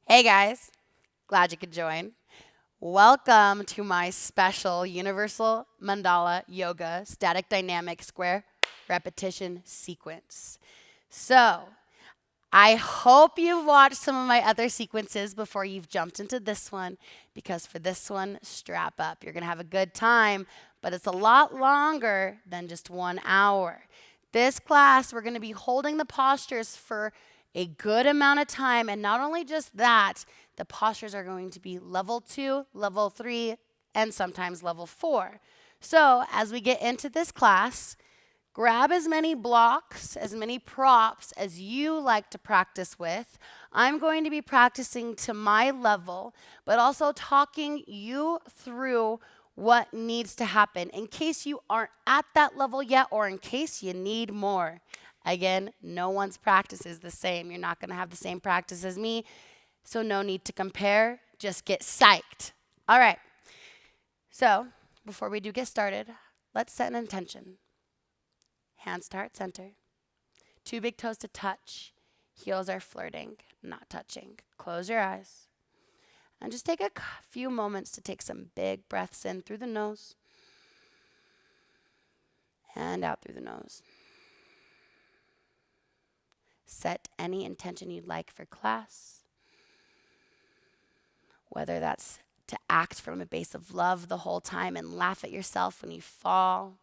Hey guys, glad you could join. Welcome to my special Universal Mandala Yoga Static Dynamic Square Repetition Sequence. So, I hope you've watched some of my other sequences before you've jumped into this one, because for this one, strap up. You're going to have a good time, but it's a lot longer than just 1 hour. This class, we're going to be holding the postures for a good amount of time, and not only just that, the postures are going to be level 2, level 3, and sometimes level 4. So, as we get into this class, grab as many blocks, as many props as you like to practice with. I'm going to be practicing to my level, but also talking you through what needs to happen in case you aren't at that level yet or in case you need more. Again, no one's practice is the same. You're not going to have the same practice as me, so no need to compare. Just get psyched. All right. So, before we do get started, let's set an intention. Hands to heart center. 2 big toes to touch. Heels are flirting, not touching. Close your eyes. And just take a few moments to take some big breaths in through the nose and out through the nose. Set any intention you'd like for class, whether that's to act from a base of love the whole time and laugh at yourself when you fall.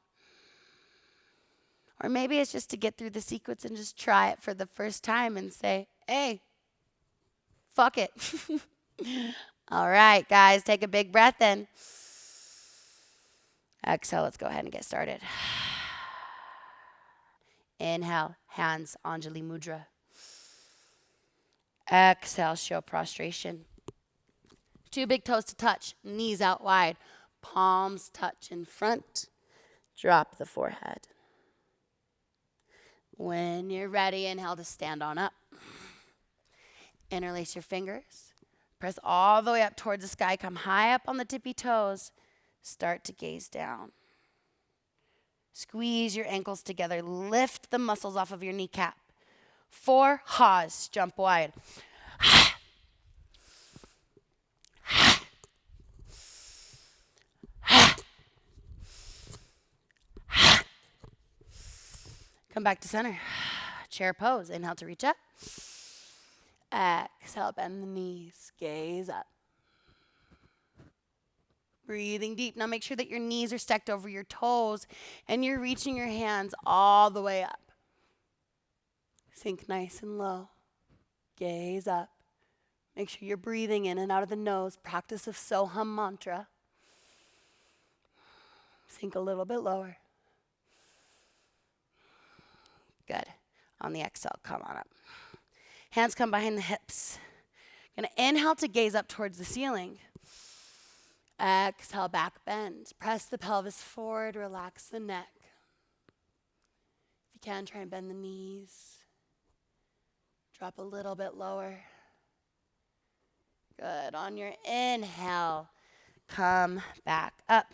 Or maybe it's just to get through the sequence and just try it for the first time and say, hey, fuck it. All right, guys, take a big breath in. Exhale, let's go ahead and get started. Inhale, hands, Anjali Mudra. Exhale, show prostration. 2 big toes to touch, knees out wide, palms touch in front. Drop the forehead. When you're ready, inhale to stand on up. Interlace your fingers. Press all the way up towards the sky. Come high up on the tippy toes. Start to gaze down. Squeeze your ankles together. Lift the muscles off of your kneecap. 4 haws. Jump wide. Come back to center. Chair pose. Inhale to reach up. Exhale, bend the knees. Gaze up. Breathing deep. Now make sure that your knees are stacked over your toes and you're reaching your hands all the way up. Sink nice and low. Gaze up. Make sure you're breathing in and out of the nose. Practice of Soham mantra. Sink a little bit lower. Good. On the exhale, come on up. Hands come behind the hips. Gonna inhale to gaze up towards the ceiling. Exhale, back bend. Press the pelvis forward, relax the neck. If you can, try and bend the knees. Drop a little bit lower. Good. On your inhale, come back up.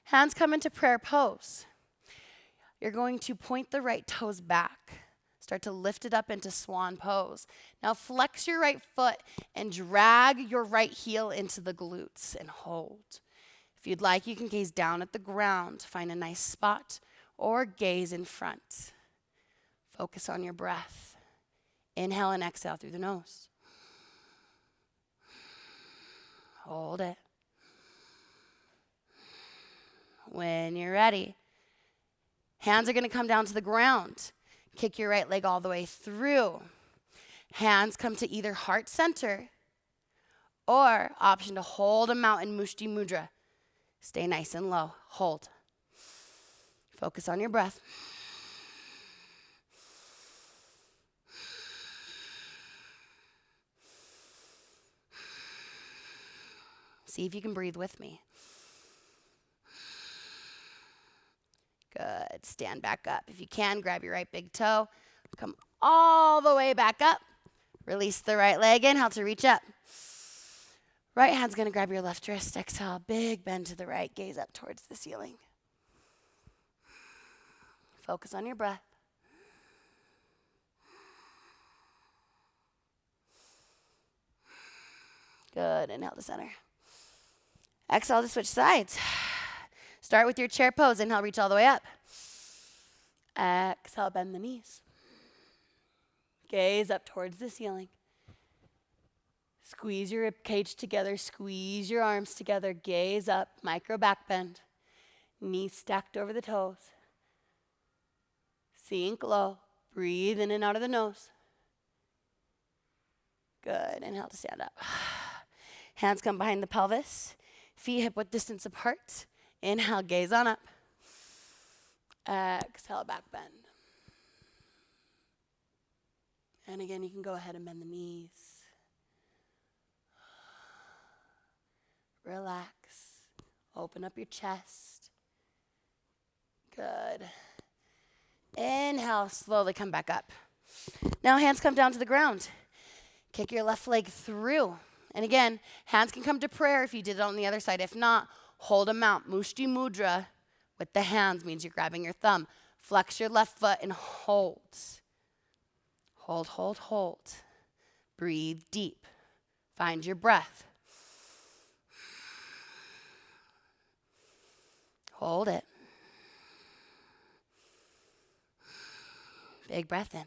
Hands come into prayer pose. You're going to point the right toes back. Start to lift it up into swan pose. Now flex your right foot and drag your right heel into the glutes and hold. If you'd like, you can gaze down at the ground, find a nice spot, or gaze in front. Focus on your breath. Inhale and exhale through the nose. Hold it. When you're ready, hands are going to come down to the ground. Kick your right leg all the way through. Hands come to either heart center or option to hold a mountain mushti mudra. Stay nice and low. Hold. Focus on your breath. See if you can breathe with me. Good. Stand back up. If you can, grab your right big toe. Come all the way back up. Release the right leg. Inhale to reach up. Right hand's going to grab your left wrist. Exhale. Big bend to the right. Gaze up towards the ceiling. Focus on your breath. Good. Inhale to center. Exhale to switch sides. Start with your chair pose. Inhale, reach all the way up. Exhale, bend the knees. Gaze up towards the ceiling. Squeeze your rib cage together. Squeeze your arms together. Gaze up. Micro back bend. Knees stacked over the toes. Sink low. Breathe in and out of the nose. Good. Inhale to stand up. Hands come behind the pelvis. Feet hip width distance apart. Inhale, gaze on up. Exhale, back bend. And again, you can go ahead and bend the knees. Relax. Open up your chest. Good. Inhale, slowly come back up. Now hands come down to the ground. Kick your left leg through. And again, hands can come to prayer if you did it on the other side. If not, hold them out. Mushti mudra with the hands means you're grabbing your thumb. Flex your left foot and hold. Hold, hold, hold. Breathe deep. Find your breath. Hold it. Big breath in.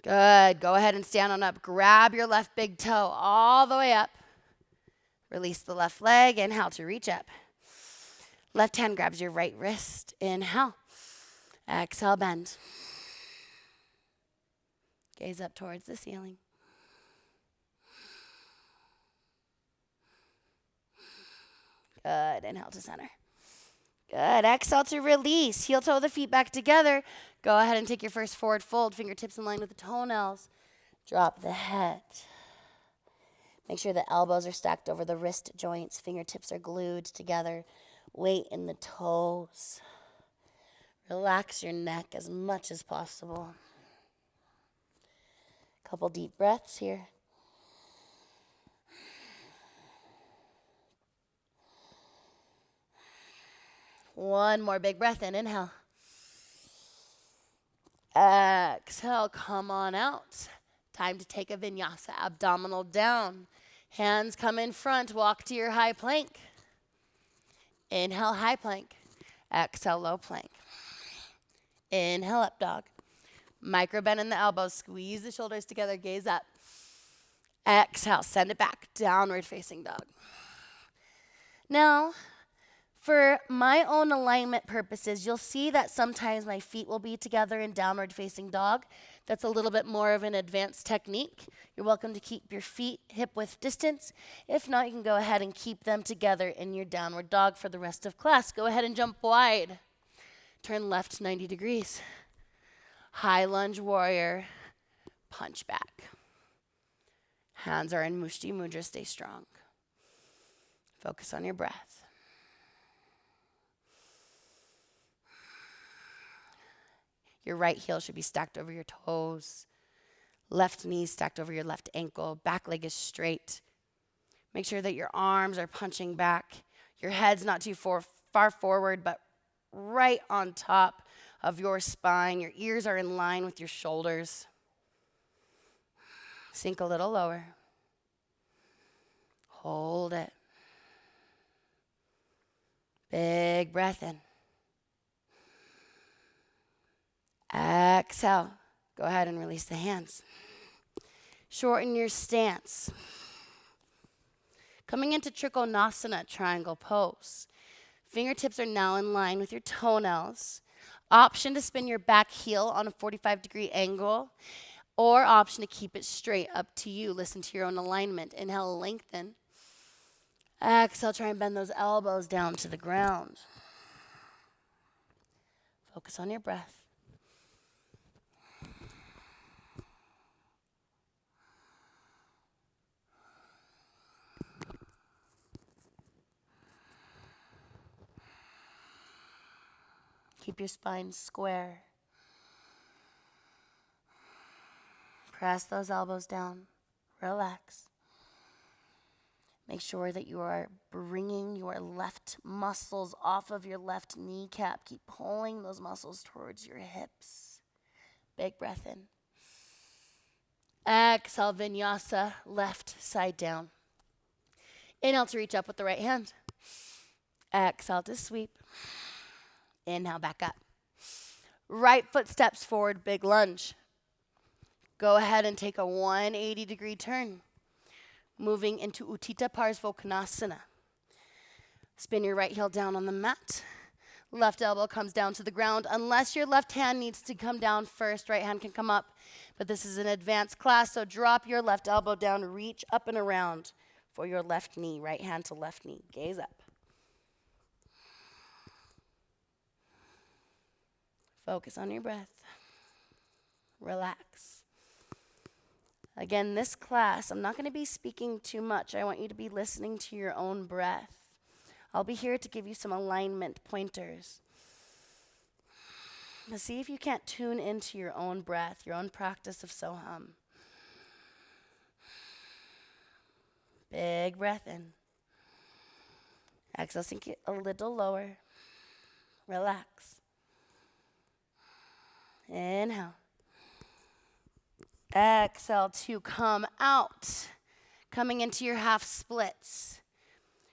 Good. Go ahead and stand on up. Grab your left big toe all the way up. Release the left leg. Inhale to reach up. Left hand grabs your right wrist. Inhale. Exhale, bend. Gaze up towards the ceiling. Good. Inhale to center. Good. Exhale to release. Heel toe the feet back together. Go ahead and take your first forward fold. Fingertips in line with the toenails. Drop the head. Make sure the elbows are stacked over the wrist joints. Fingertips are glued together. Weight in the toes. Relax your neck as much as possible. Couple deep breaths here. One more big breath in. Inhale. Exhale. Come on out. Time to take a vinyasa. Abdominal down. Hands come in front. Walk to your high plank. Inhale, high plank. Exhale, low plank. Inhale, up dog. Micro bend in the elbows. Squeeze the shoulders together. Gaze up. Exhale. Send it back. Downward facing dog. Now, for my own alignment purposes, you'll see that sometimes my feet will be together in downward facing dog. That's a little bit more of an advanced technique. You're welcome to keep your feet hip width distance. If not, you can go ahead and keep them together in your downward dog for the rest of class. Go ahead and jump wide. Turn left 90 degrees. High lunge warrior. Punch back. Hands are in Mushti Mudra. Stay strong. Focus on your breath. Your right heel should be stacked over your toes. Left knee stacked over your left ankle. Back leg is straight. Make sure that your arms are punching back. Your head's not too far forward, but right on top of your spine. Your ears are in line with your shoulders. Sink a little lower. Hold it. Big breath in. Exhale. Go ahead and release the hands. Shorten your stance. Coming into Trikonasana, triangle pose. Fingertips are now in line with your toenails. Option to spin your back heel on a 45-degree angle, or option to keep it straight. Up to you. Listen to your own alignment. Inhale, lengthen. Exhale, try and bend those elbows down to the ground. Focus on your breath. Keep your spine square. Press those elbows down. Relax. Make sure that you are bringing your left muscles off of your left kneecap. Keep pulling those muscles towards your hips. Big breath in. Exhale, vinyasa, left side down. Inhale to reach up with the right hand. Exhale to sweep. Inhale, back up. Right foot steps forward, big lunge. Go ahead and take a 180-degree turn, moving into Utthita Parsvottanasana. Spin your right heel down on the mat. Left elbow comes down to the ground. Unless your left hand needs to come down first, right hand can come up. But this is an advanced class, so drop your left elbow down, reach up and around for your left knee, right hand to left knee. Gaze up. Focus on your breath. Relax. Again, this class, I'm not going to be speaking too much. I want you to be listening to your own breath. I'll be here to give you some alignment pointers. But see if you can't tune into your own breath, your own practice of Soham. Big breath in. Exhale, sink it a little lower. Relax. Inhale. Exhale to come out. Coming into your half splits.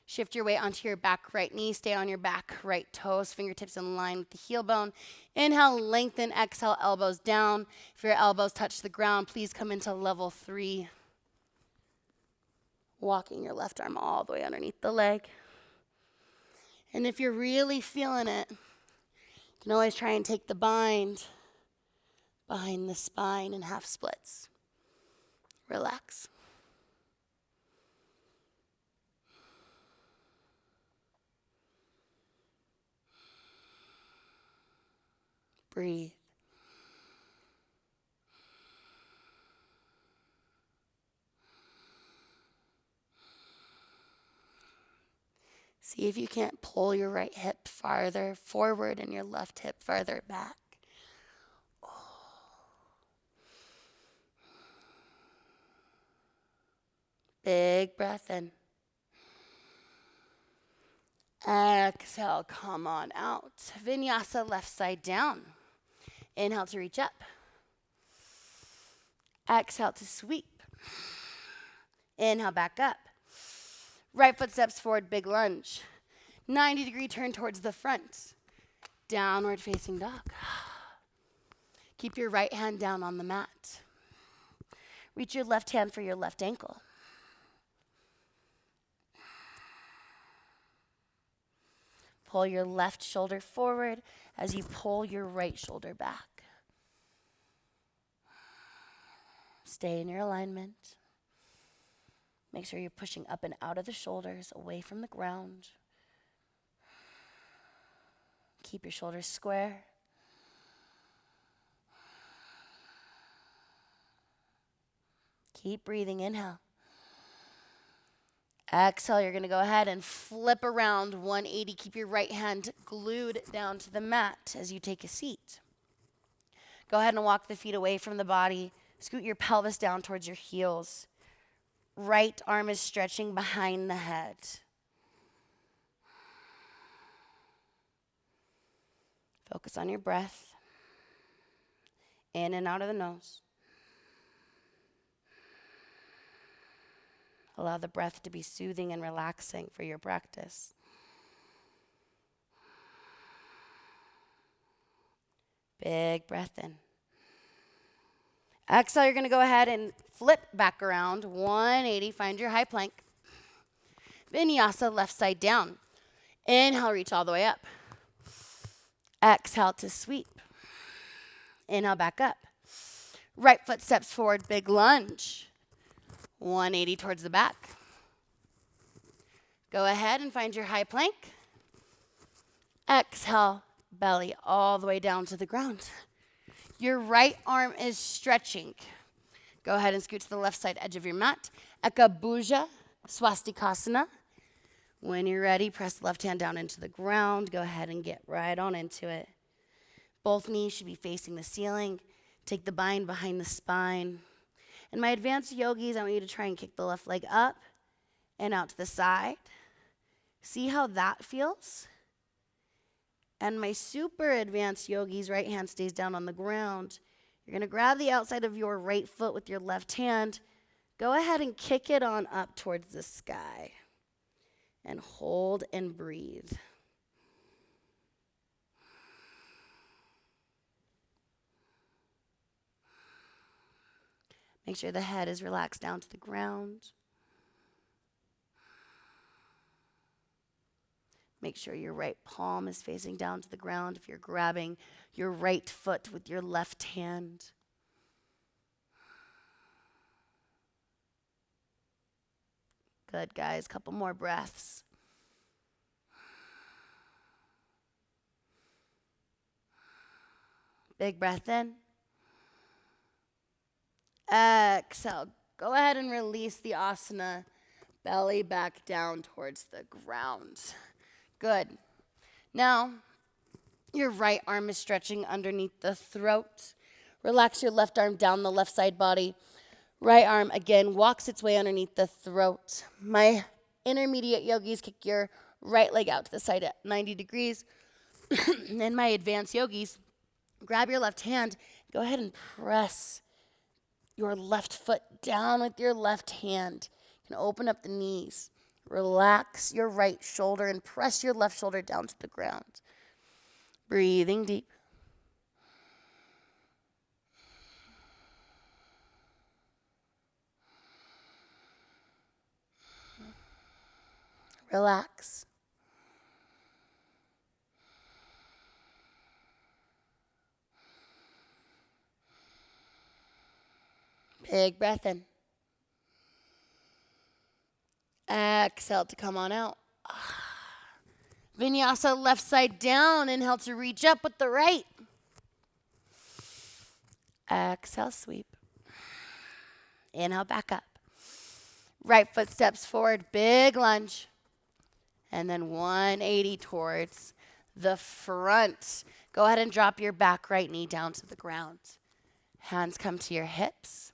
Shift your weight onto your back right knee. Stay on your back right toes. Fingertips in line with the heel bone. Inhale, lengthen. Exhale, elbows down. If your elbows touch the ground, please come into level 3. Walking your left arm all the way underneath the leg. And if you're really feeling it, you can always try and take the bind behind the spine in half splits. Relax. Breathe. See if you can't pull your right hip farther forward and your left hip farther back. Big breath in. Exhale, come on out. Vinyasa, left side down. Inhale to reach up. Exhale to sweep. Inhale, back up. Right foot steps forward, big lunge. 90-degree turn towards the front. Downward facing dog. Keep your right hand down on the mat. Reach your left hand for your left ankle. Pull your left shoulder forward as you pull your right shoulder back. Stay in your alignment. Make sure you're pushing up and out of the shoulders, away from the ground. Keep your shoulders square. Keep breathing. Inhale. Exhale, you're going to go ahead and flip around 180. Keep your right hand glued down to the mat as you take a seat. Go ahead and walk the feet away from the body. Scoot your pelvis down towards your heels. Right arm is stretching behind the head. Focus on your breath. In and out of the nose. Allow the breath to be soothing and relaxing for your practice. Big breath in. Exhale, you're going to go ahead and flip back around 180. Find your high plank. Vinyasa, left side down. Inhale, reach all the way up. Exhale to sweep. Inhale, back up. Right foot steps forward, big lunge. 180 towards the back. Go ahead and find your high plank. Exhale, belly all the way down to the ground. Your right arm is stretching. Go ahead and scoot to the left side edge of your mat. Ekabhuja, Swastikasana. When you're ready, press the left hand down into the ground. Go ahead and get right on into it. Both knees should be facing the ceiling. Take the bind behind the spine. And my advanced yogis, I want you to try and kick the left leg up and out to the side. See how that feels? And my super advanced yogis, right hand stays down on the ground. You're going to grab the outside of your right foot with your left hand. Go ahead and kick it on up towards the sky. And hold and breathe. Make sure the head is relaxed down to the ground. Make sure your right palm is facing down to the ground if you're grabbing your right foot with your left hand. Good, guys. Couple more breaths. Big breath in. Exhale. Go ahead and release the asana. Belly back down towards the ground. Good. Now, your right arm is stretching underneath the throat. Relax your left arm down the left side body. Right arm, again, walks its way underneath the throat. My intermediate yogis kick your right leg out to the side at 90 degrees. And my advanced yogis, grab your left hand. Go ahead and press your left foot down with your left hand. You can open up the knees. Relax your right shoulder and press your left shoulder down to the ground. Breathing deep. Relax. Big breath in. Exhale to come on out. Vinyasa, left side down. Inhale to reach up with the right. Exhale, sweep. Inhale, back up. Right foot steps forward, big lunge. And then 180 towards the front. Go ahead and drop your back right knee down to the ground. Hands come to your hips.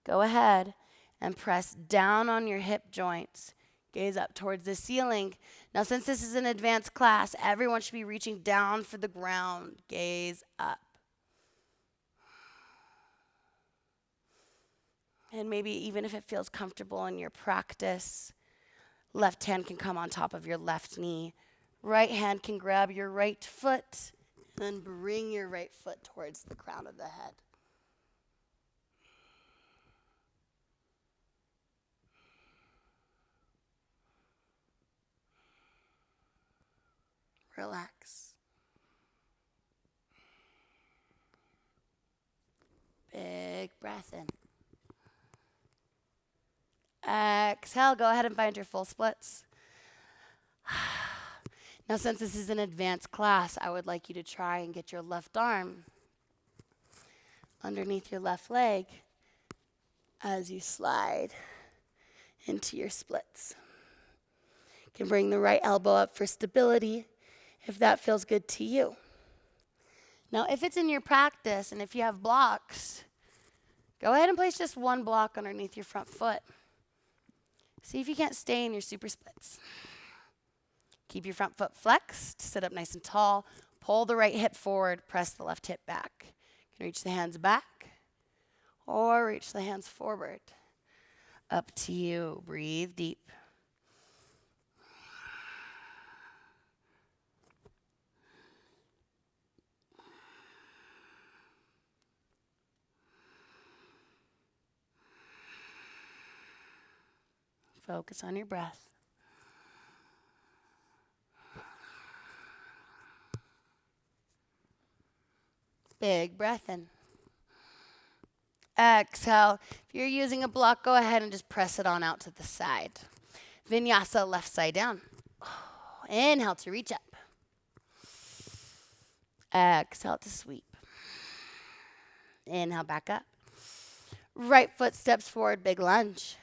Go ahead and press down on your hip joints. Gaze up towards the ceiling. Now, since this is an advanced class, everyone should be reaching down for the ground. Gaze up. And maybe even if it feels comfortable in your practice, left hand can come on top of your left knee. Right hand can grab your right foot, and then bring your right foot towards the crown of the head. Relax. Big breath in. Exhale, go ahead and find your full splits. Now, since this is an advanced class, I would like you to try and get your left arm underneath your left leg as you slide into your splits. You can bring the right elbow up for stability if that feels good to you. Now, if it's in your practice and if you have blocks, go ahead and place just one block underneath your front foot. See if you can't stay in your super splits. Keep your front foot flexed, sit up nice and tall, pull the right hip forward, press the left hip back. You can reach the hands back or reach the hands forward. Up to you. Breathe deep. Focus on your breath. Big breath in. Exhale. If you're using a block, go ahead and just press it on out to the side. Vinyasa, left side down. Inhale to reach up. Exhale to sweep. Inhale, back up. Right foot steps forward, big lunge.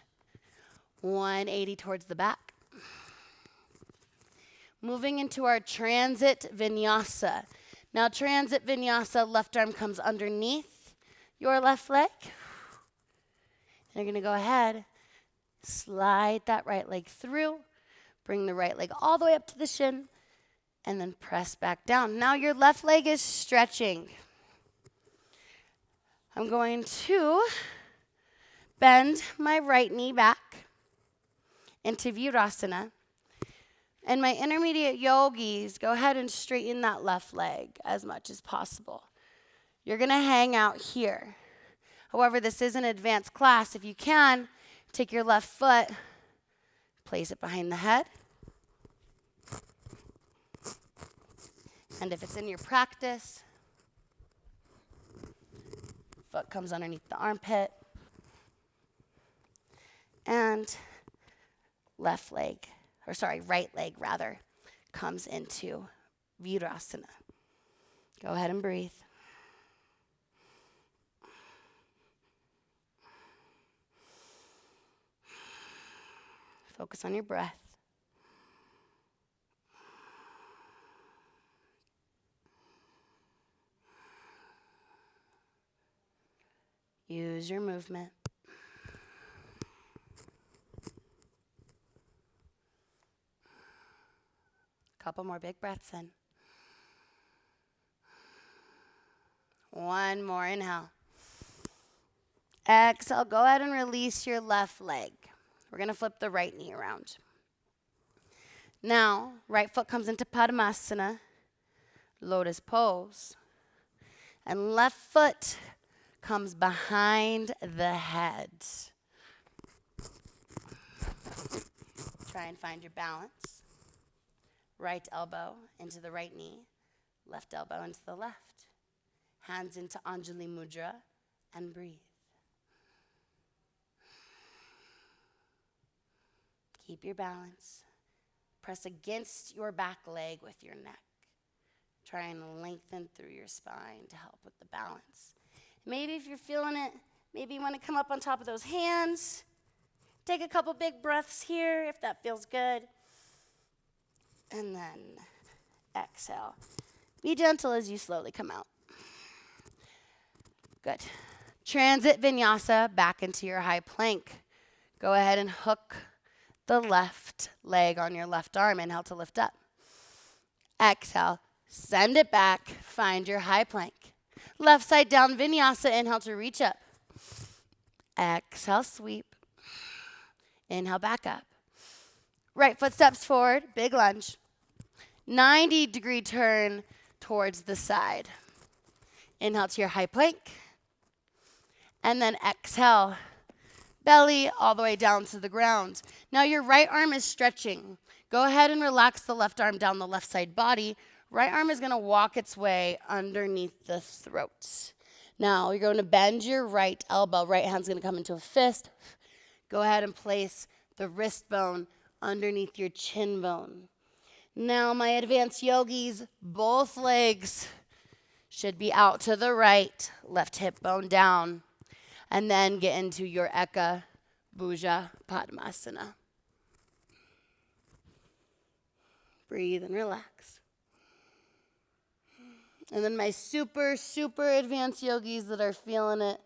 180 towards the back. Moving into our transit vinyasa. Now, transit vinyasa, left arm comes underneath your left leg. And you're going to go ahead, slide that right leg through, bring the right leg all the way up to the shin, and then press back down. Now your left leg is stretching. I'm going to bend my right knee back into Virasana. And my intermediate yogis, go ahead and straighten that left leg as much as possible. You're going to hang out here. However, this is an advanced class. If you can, take your left foot, place it behind the head. And if it's in your practice, foot comes underneath the armpit. And right leg rather, comes into Virasana. Go ahead and breathe. Focus on your breath. Use your movement. Couple more big breaths in. One more inhale. Exhale, go ahead and release your left leg. We're going to flip the right knee around. Now, right foot comes into Padmasana, lotus pose. And left foot comes behind the head. Try and find your balance. Right elbow into the right knee, left elbow into the left. Hands into Anjali Mudra and breathe. Keep your balance. Press against your back leg with your neck. Try and lengthen through your spine to help with the balance. Maybe if you're feeling it, maybe you want to come up on top of those hands. Take a couple big breaths here if that feels good. And then exhale. Be gentle as you slowly come out. Good. Transit vinyasa back into your high plank. Go ahead and hook the left leg on your left arm. Inhale to lift up. Exhale. Send it back. Find your high plank. Left side down vinyasa. Inhale to reach up. Exhale, sweep. Inhale, back up. Right foot steps forward, big lunge. 90-degree turn towards the side. Inhale to your high plank. And then exhale, belly all the way down to the ground. Now your right arm is stretching. Go ahead and relax the left arm down the left side body. Right arm is going to walk its way underneath the throat. Now you're going to bend your right elbow. Right hand's going to come into a fist. Go ahead and place the wrist bone underneath your chin bone. Now, my advanced yogis, both legs should be out to the right, left hip bone down, and then get into your Eka Bhuja Padmasana. Breathe and relax. And then my super, super advanced yogis that are feeling it,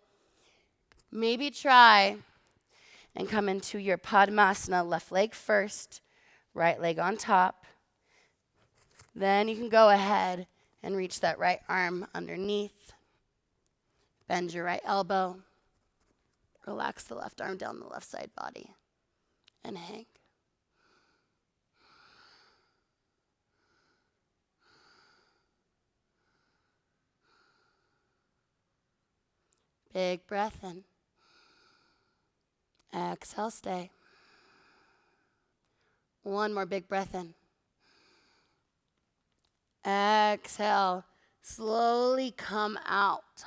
maybe try and come into your Padmasana, left leg first, right leg on top. Then you can go ahead and reach that right arm underneath. Bend your right elbow. Relax the left arm down the left side body. And hang. Big breath in. Exhale, stay. One more big breath in. Exhale. Slowly come out.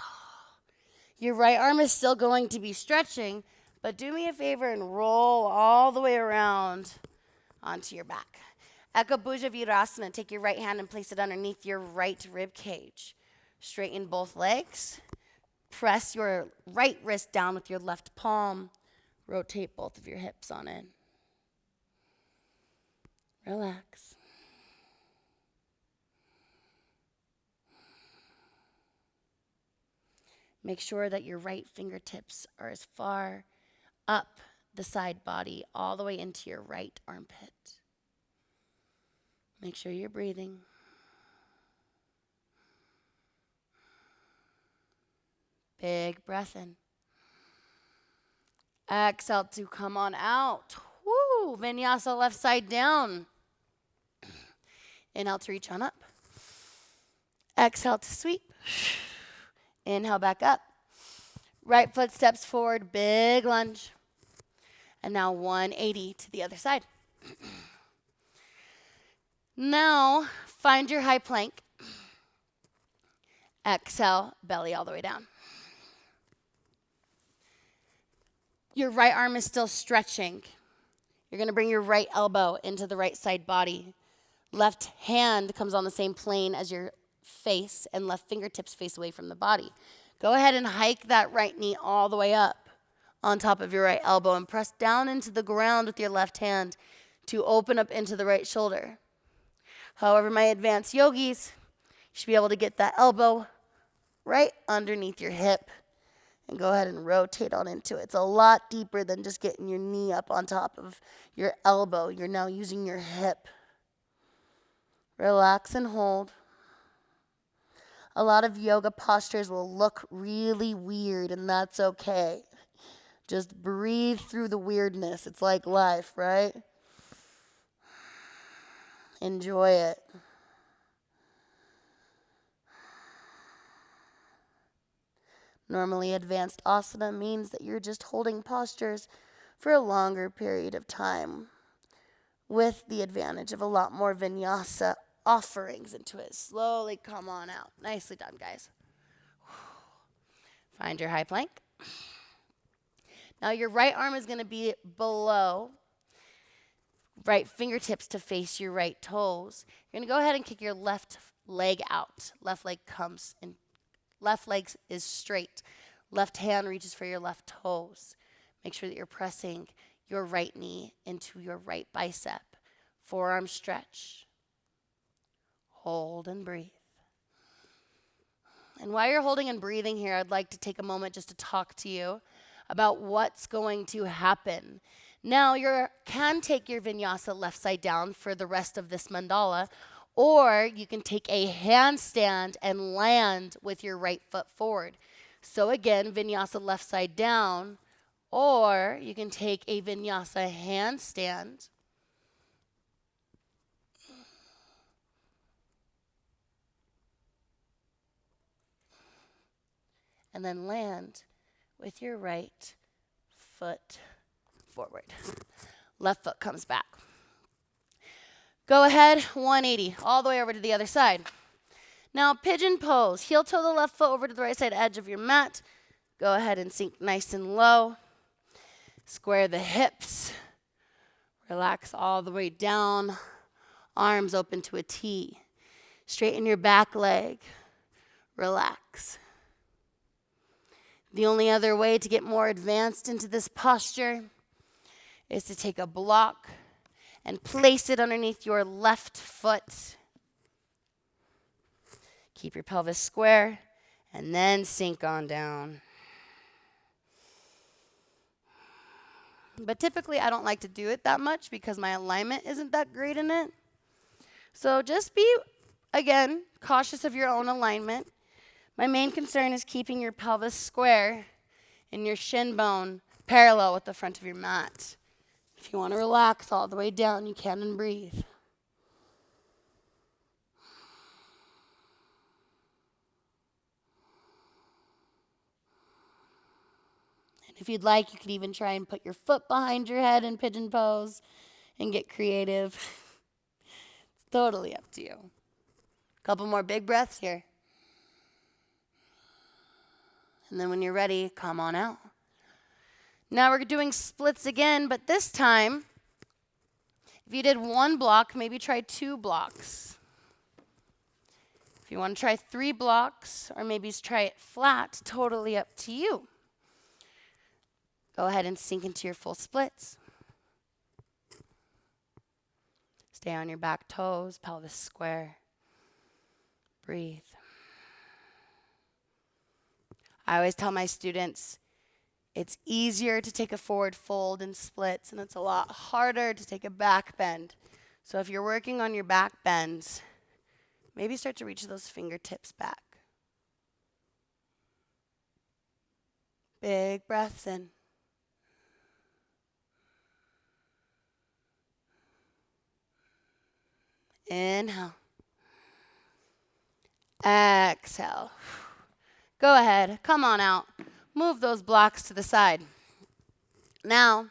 Your right arm is still going to be stretching, but do me a favor and roll all the way around onto your back. Eka Bhuja Virasana. Take your right hand and place it underneath your right rib cage. Straighten both legs. Press your right wrist down with your left palm. Rotate both of your hips on in. Relax. Make sure that your right fingertips are as far up the side body, all the way into your right armpit. Make sure you're breathing. Big breath in. Exhale to come on out. Woo! Vinyasa left side down. Inhale to reach on up. Exhale to sweep. Inhale back up. Right foot steps forward, big lunge. And now 180 to the other side. Now, find your high plank. Exhale, belly all the way down. Your right arm is still stretching. You're going to bring your right elbow into the right side body. Left hand comes on the same plane as your face, and left fingertips face away from the body. Go ahead and hike that right knee all the way up on top of your right elbow and press down into the ground with your left hand to open up into the right shoulder. However, my advanced yogis, you should be able to get that elbow right underneath your hip and go ahead and rotate on into it. It's a lot deeper than just getting your knee up on top of your elbow. You're now using your hip. Relax and hold. A lot of yoga postures will look really weird, and that's okay. Just breathe through the weirdness. It's like life, right? Enjoy it. Normally, advanced asana means that you're just holding postures for a longer period of time, with the advantage of a lot more vinyasa offerings into it. Slowly come on out. Nicely done, guys. Find your high plank. Now your right arm is going to be below, right fingertips to face your right toes. You're going to go ahead and kick your left leg out. Left leg comes in. Left leg is straight. Left hand reaches for your left toes. Make sure that you're pressing your right knee into your right bicep. Forearm stretch. Hold and breathe. And while you're holding and breathing here, I'd like to take a moment just to talk to you about what's going to happen. Now, you can take your vinyasa left side down for the rest of this mandala, or you can take a handstand and land with your right foot forward. So again, vinyasa left side down, or you can take a vinyasa handstand and then land with your right foot forward. Left foot comes back. Go ahead, 180, all the way over to the other side. Now, pigeon pose. Heel toe the left foot over to the right side edge of your mat. Go ahead and sink nice and low. Square the hips. Relax all the way down. Arms open to a T. Straighten your back leg. Relax. The only other way to get more advanced into this posture is to take a block and place it underneath your left foot. Keep your pelvis square and then sink on down. But typically I don't like to do it that much because my alignment isn't that great in it. So just be, again, cautious of your own alignment. My main concern is keeping your pelvis square and your shin bone parallel with the front of your mat. If you want to relax all the way down, you can and breathe. And if you'd like, you could even try and put your foot behind your head in pigeon pose and get creative. It's totally up to you. Couple more big breaths here. And then when you're ready, come on out. Now we're doing splits again, but this time, if you did one block, maybe try 2 blocks. If you want to try 3 blocks, or maybe try it flat, totally up to you. Go ahead and sink into your full splits. Stay on your back toes, pelvis square. Breathe. I always tell my students, it's easier to take a forward fold in splits, and it's a lot harder to take a back bend. So if you're working on your back bends, maybe start to reach those fingertips back. Big breaths in. Inhale. Exhale. Go ahead. Come on out. Move those blocks to the side. Now,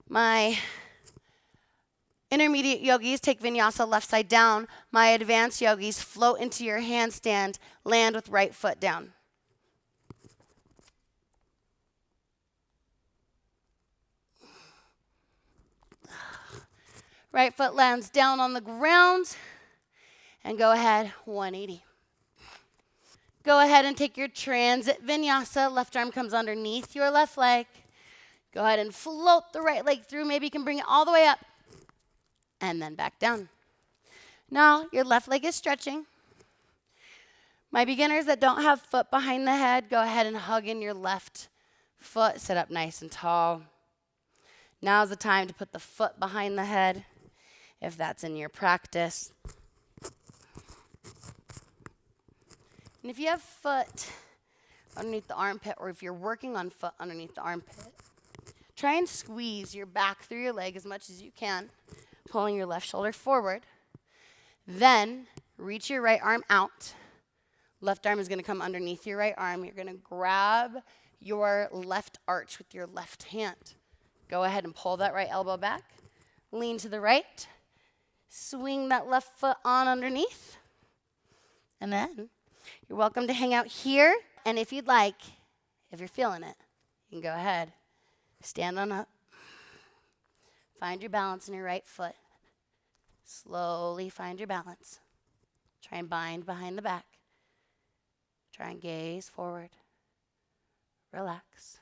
my intermediate yogis take vinyasa left side down. My advanced yogis float into your handstand, land with right foot down. Right foot lands down on the ground. And go ahead, 180. Go ahead and take your transit vinyasa. Left arm comes underneath your left leg. Go ahead and float the right leg through. Maybe you can bring it all the way up. And then back down. Now, your left leg is stretching. My beginners that don't have foot behind the head, go ahead and hug in your left foot. Sit up nice and tall. Now's the time to put the foot behind the head, if that's in your practice. And if you have foot underneath the armpit, or if you're working on foot underneath the armpit, try and squeeze your back through your leg as much as you can, pulling your left shoulder forward. Then reach your right arm out. Left arm is going to come underneath your right arm. You're going to grab your left arch with your left hand. Go ahead and pull that right elbow back. Lean to the right. Swing that left foot on underneath. And then you're welcome to hang out here. And if you'd like, if you're feeling it, you can go ahead. Stand on up. Find your balance in your right foot. Slowly find your balance. Try and bind behind the back. Try and gaze forward. Relax.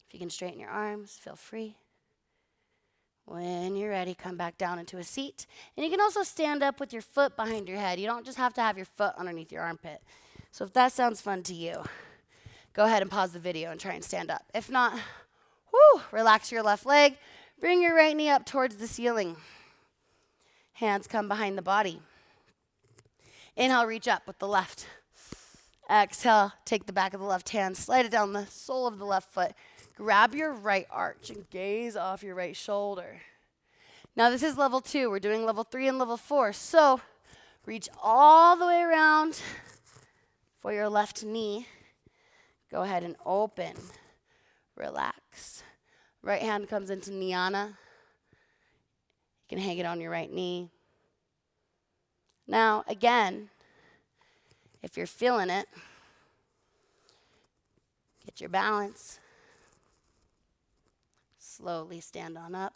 If you can straighten your arms, feel free. When you're ready, come back down into a seat. And you can also stand up with your foot behind your head. You don't just have to have your foot underneath your armpit. So if that sounds fun to you, go ahead and pause the video and try and stand up. If not, relax your left leg. Bring your right knee up towards the ceiling. Hands come behind the body. Inhale, reach up with the left. Exhale, take the back of the left hand, slide it down the sole of the left foot. Grab your right arch and gaze off your right shoulder. Now this is level 2. We're doing level 3 and level 4. So reach all the way around for your left knee. Go ahead and open. Relax. Right hand comes into Dhyana. You can hang it on your right knee. Now, again, if you're feeling it, get your balance. Slowly stand on up.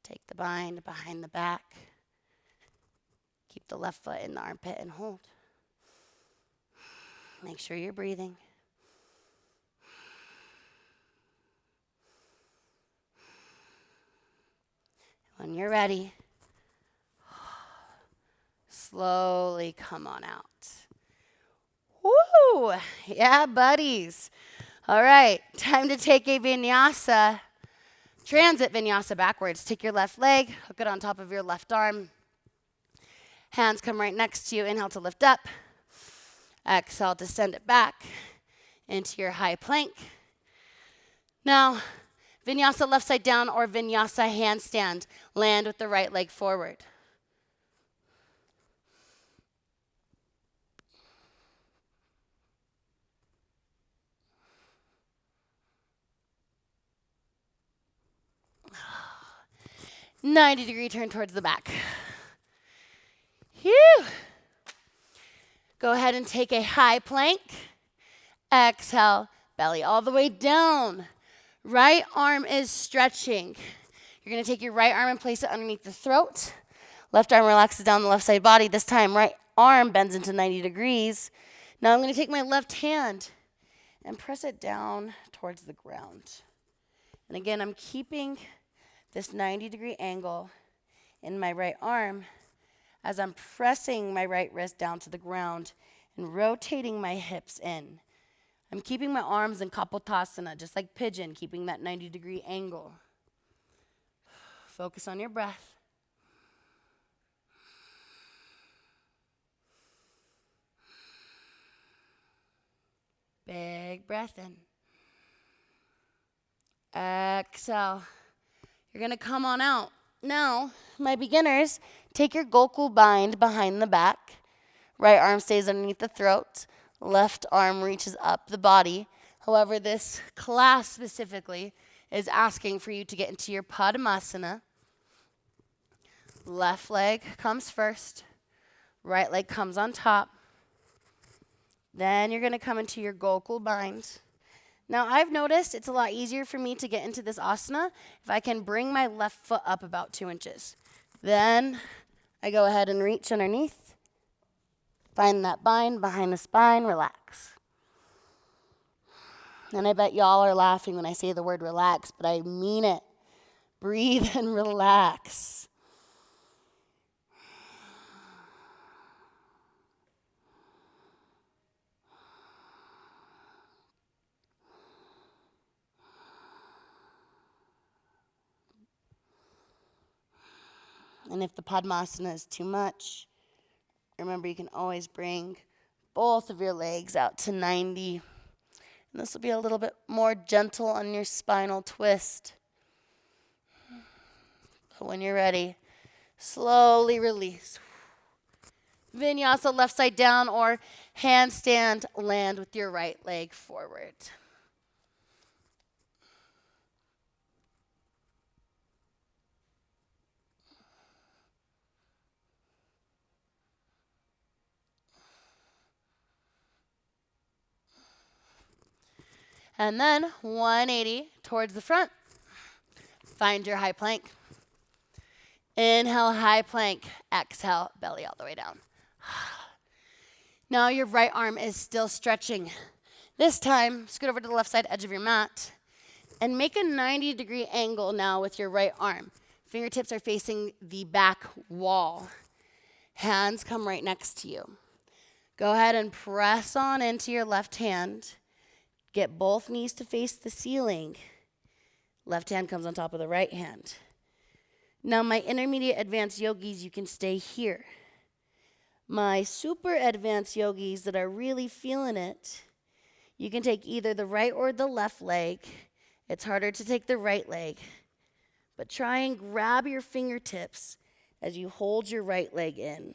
Take the bind behind the back. Keep the left foot in the armpit and hold. Make sure you're breathing. When you're ready, slowly come on out. Woo! Yeah, buddies. All right, time to take a vinyasa, transit vinyasa backwards. Take your left leg, hook it on top of your left arm. Hands come right next to you. Inhale to lift up. Exhale to send it back into your high plank. Now, vinyasa left side down or vinyasa handstand. Land with the right leg forward. "90-degree turn towards the back. Phew. Go ahead and take a high plank. Exhale, belly all the way down. Right arm is stretching. You're going to take your right arm and place it underneath the throat. Left arm relaxes down the left side body. This time, right arm bends into 90 degrees. Now I'm going to take my left hand and press it down towards the ground. And again, I'm keeping this 90-degree angle in my right arm as I'm pressing my right wrist down to the ground and rotating my hips in. I'm keeping my arms in Kapotasana, just like pigeon, keeping that 90-degree angle. Focus on your breath. Big breath in. Exhale. You're going to come on out. Now, my beginners, take your Gokul bind behind the back. Right arm stays underneath the throat. Left arm reaches up the body. However, this class specifically is asking for you to get into your Padmasana. Left leg comes first. Right leg comes on top. Then you're going to come into your Gokul bind. Now, I've noticed it's a lot easier for me to get into this asana if I can bring my left foot up about 2 inches. Then I go ahead and reach underneath. Find that bind behind the spine, relax. And I bet y'all are laughing when I say the word relax, but I mean it. Breathe and relax. And if the Padmasana is too much, remember you can always bring both of your legs out to 90. And this will be a little bit more gentle on your spinal twist. But when you're ready, slowly release. Vinyasa, left side down, or handstand, land with your right leg forward. And then 180 towards the front. Find your high plank. Inhale, high plank. Exhale, belly all the way down. Now your right arm is still stretching. This time, scoot over to the left side edge of your mat and make a 90-degree angle now with your right arm. Fingertips are facing the back wall. Hands come right next to you. Go ahead and press on into your left hand. Get both knees to face the ceiling. Left hand comes on top of the right hand. Now, my intermediate advanced yogis, you can stay here. My super advanced yogis that are really feeling it, you can take either the right or the left leg. It's harder to take the right leg. But try and grab your fingertips as you hold your right leg in.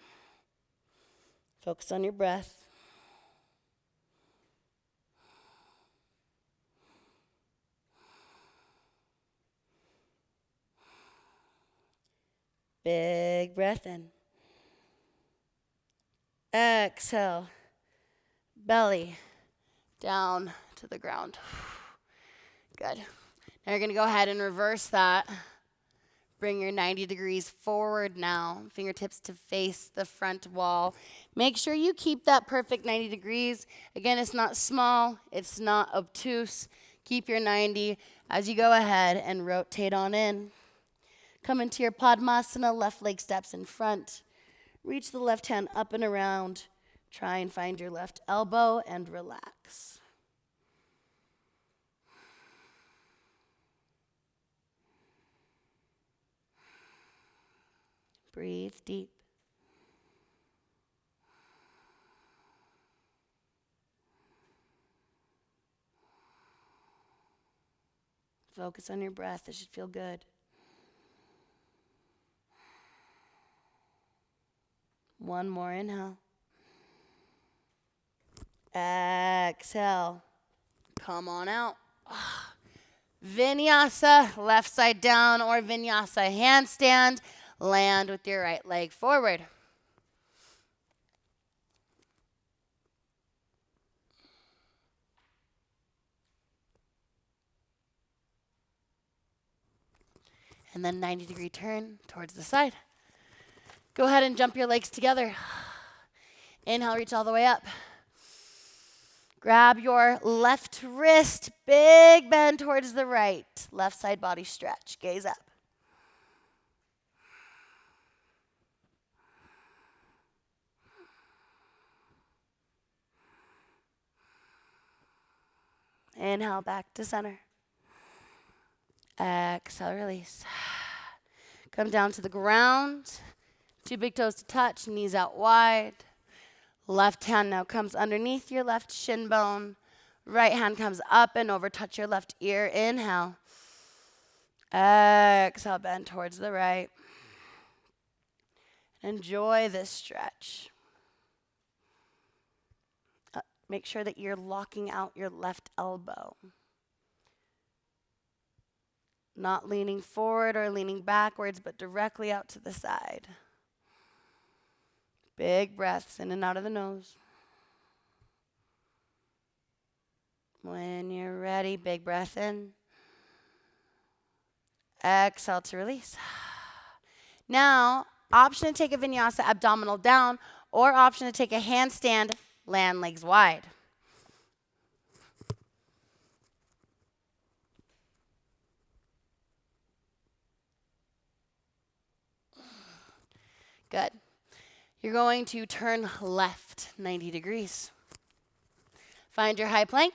Focus on your breath. Big breath in. Exhale. Belly down to the ground. Good. Now you're going to go ahead and reverse that. Bring your 90 degrees forward now. Fingertips to face the front wall. Make sure you keep that perfect 90 degrees. Again, it's not small. It's not obtuse. Keep your 90 as you go ahead and rotate on in. Come into your Padmasana, left leg steps in front. Reach the left hand up and around. Try and find your left elbow and relax. Breathe deep. Focus on your breath. It should feel good. One more inhale. Exhale. Come on out. Vinyasa, left side down, or vinyasa handstand. Land with your right leg forward. And then 90-degree turn towards the side. Go ahead and jump your legs together. Inhale, reach all the way up. Grab your left wrist, big bend towards the right. Left side body stretch, gaze up. Inhale, back to center. Exhale, release. Come down to the ground. 2 big toes to touch, knees out wide. Left hand now comes underneath your left shin bone. Right hand comes up and over. Touch your left ear. Inhale. Exhale, bend towards the right. Enjoy this stretch. Make sure that you're locking out your left elbow. Not leaning forward or leaning backwards, but directly out to the side. Big breaths in and out of the nose. When you're ready, big breath in. Exhale to release. Now, option to take a vinyasa abdominal down, or option to take a handstand, land legs wide. Good. You're going to turn left 90 degrees. Find your high plank.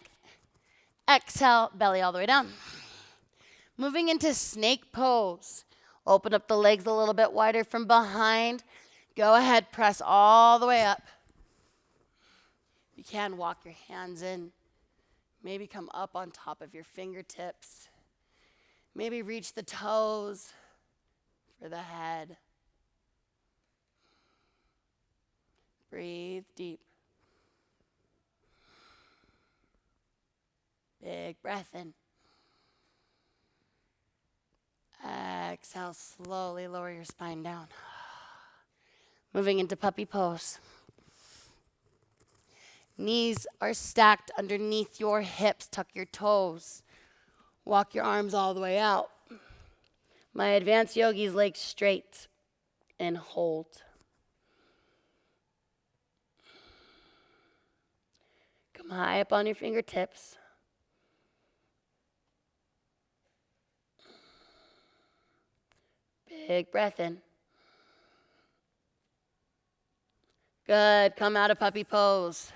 Exhale, belly all the way down. Moving into snake pose. Open up the legs a little bit wider from behind. Go ahead, press all the way up. You can walk your hands in. Maybe come up on top of your fingertips. Maybe reach the toes for the head. Breathe deep. Big breath in. Exhale, slowly lower your spine down. Moving into puppy pose. Knees are stacked underneath your hips. Tuck your toes. Walk your arms all the way out. My advanced yogi's legs straight and hold. Come high up on your fingertips. Big breath in. Good. Come out of puppy pose.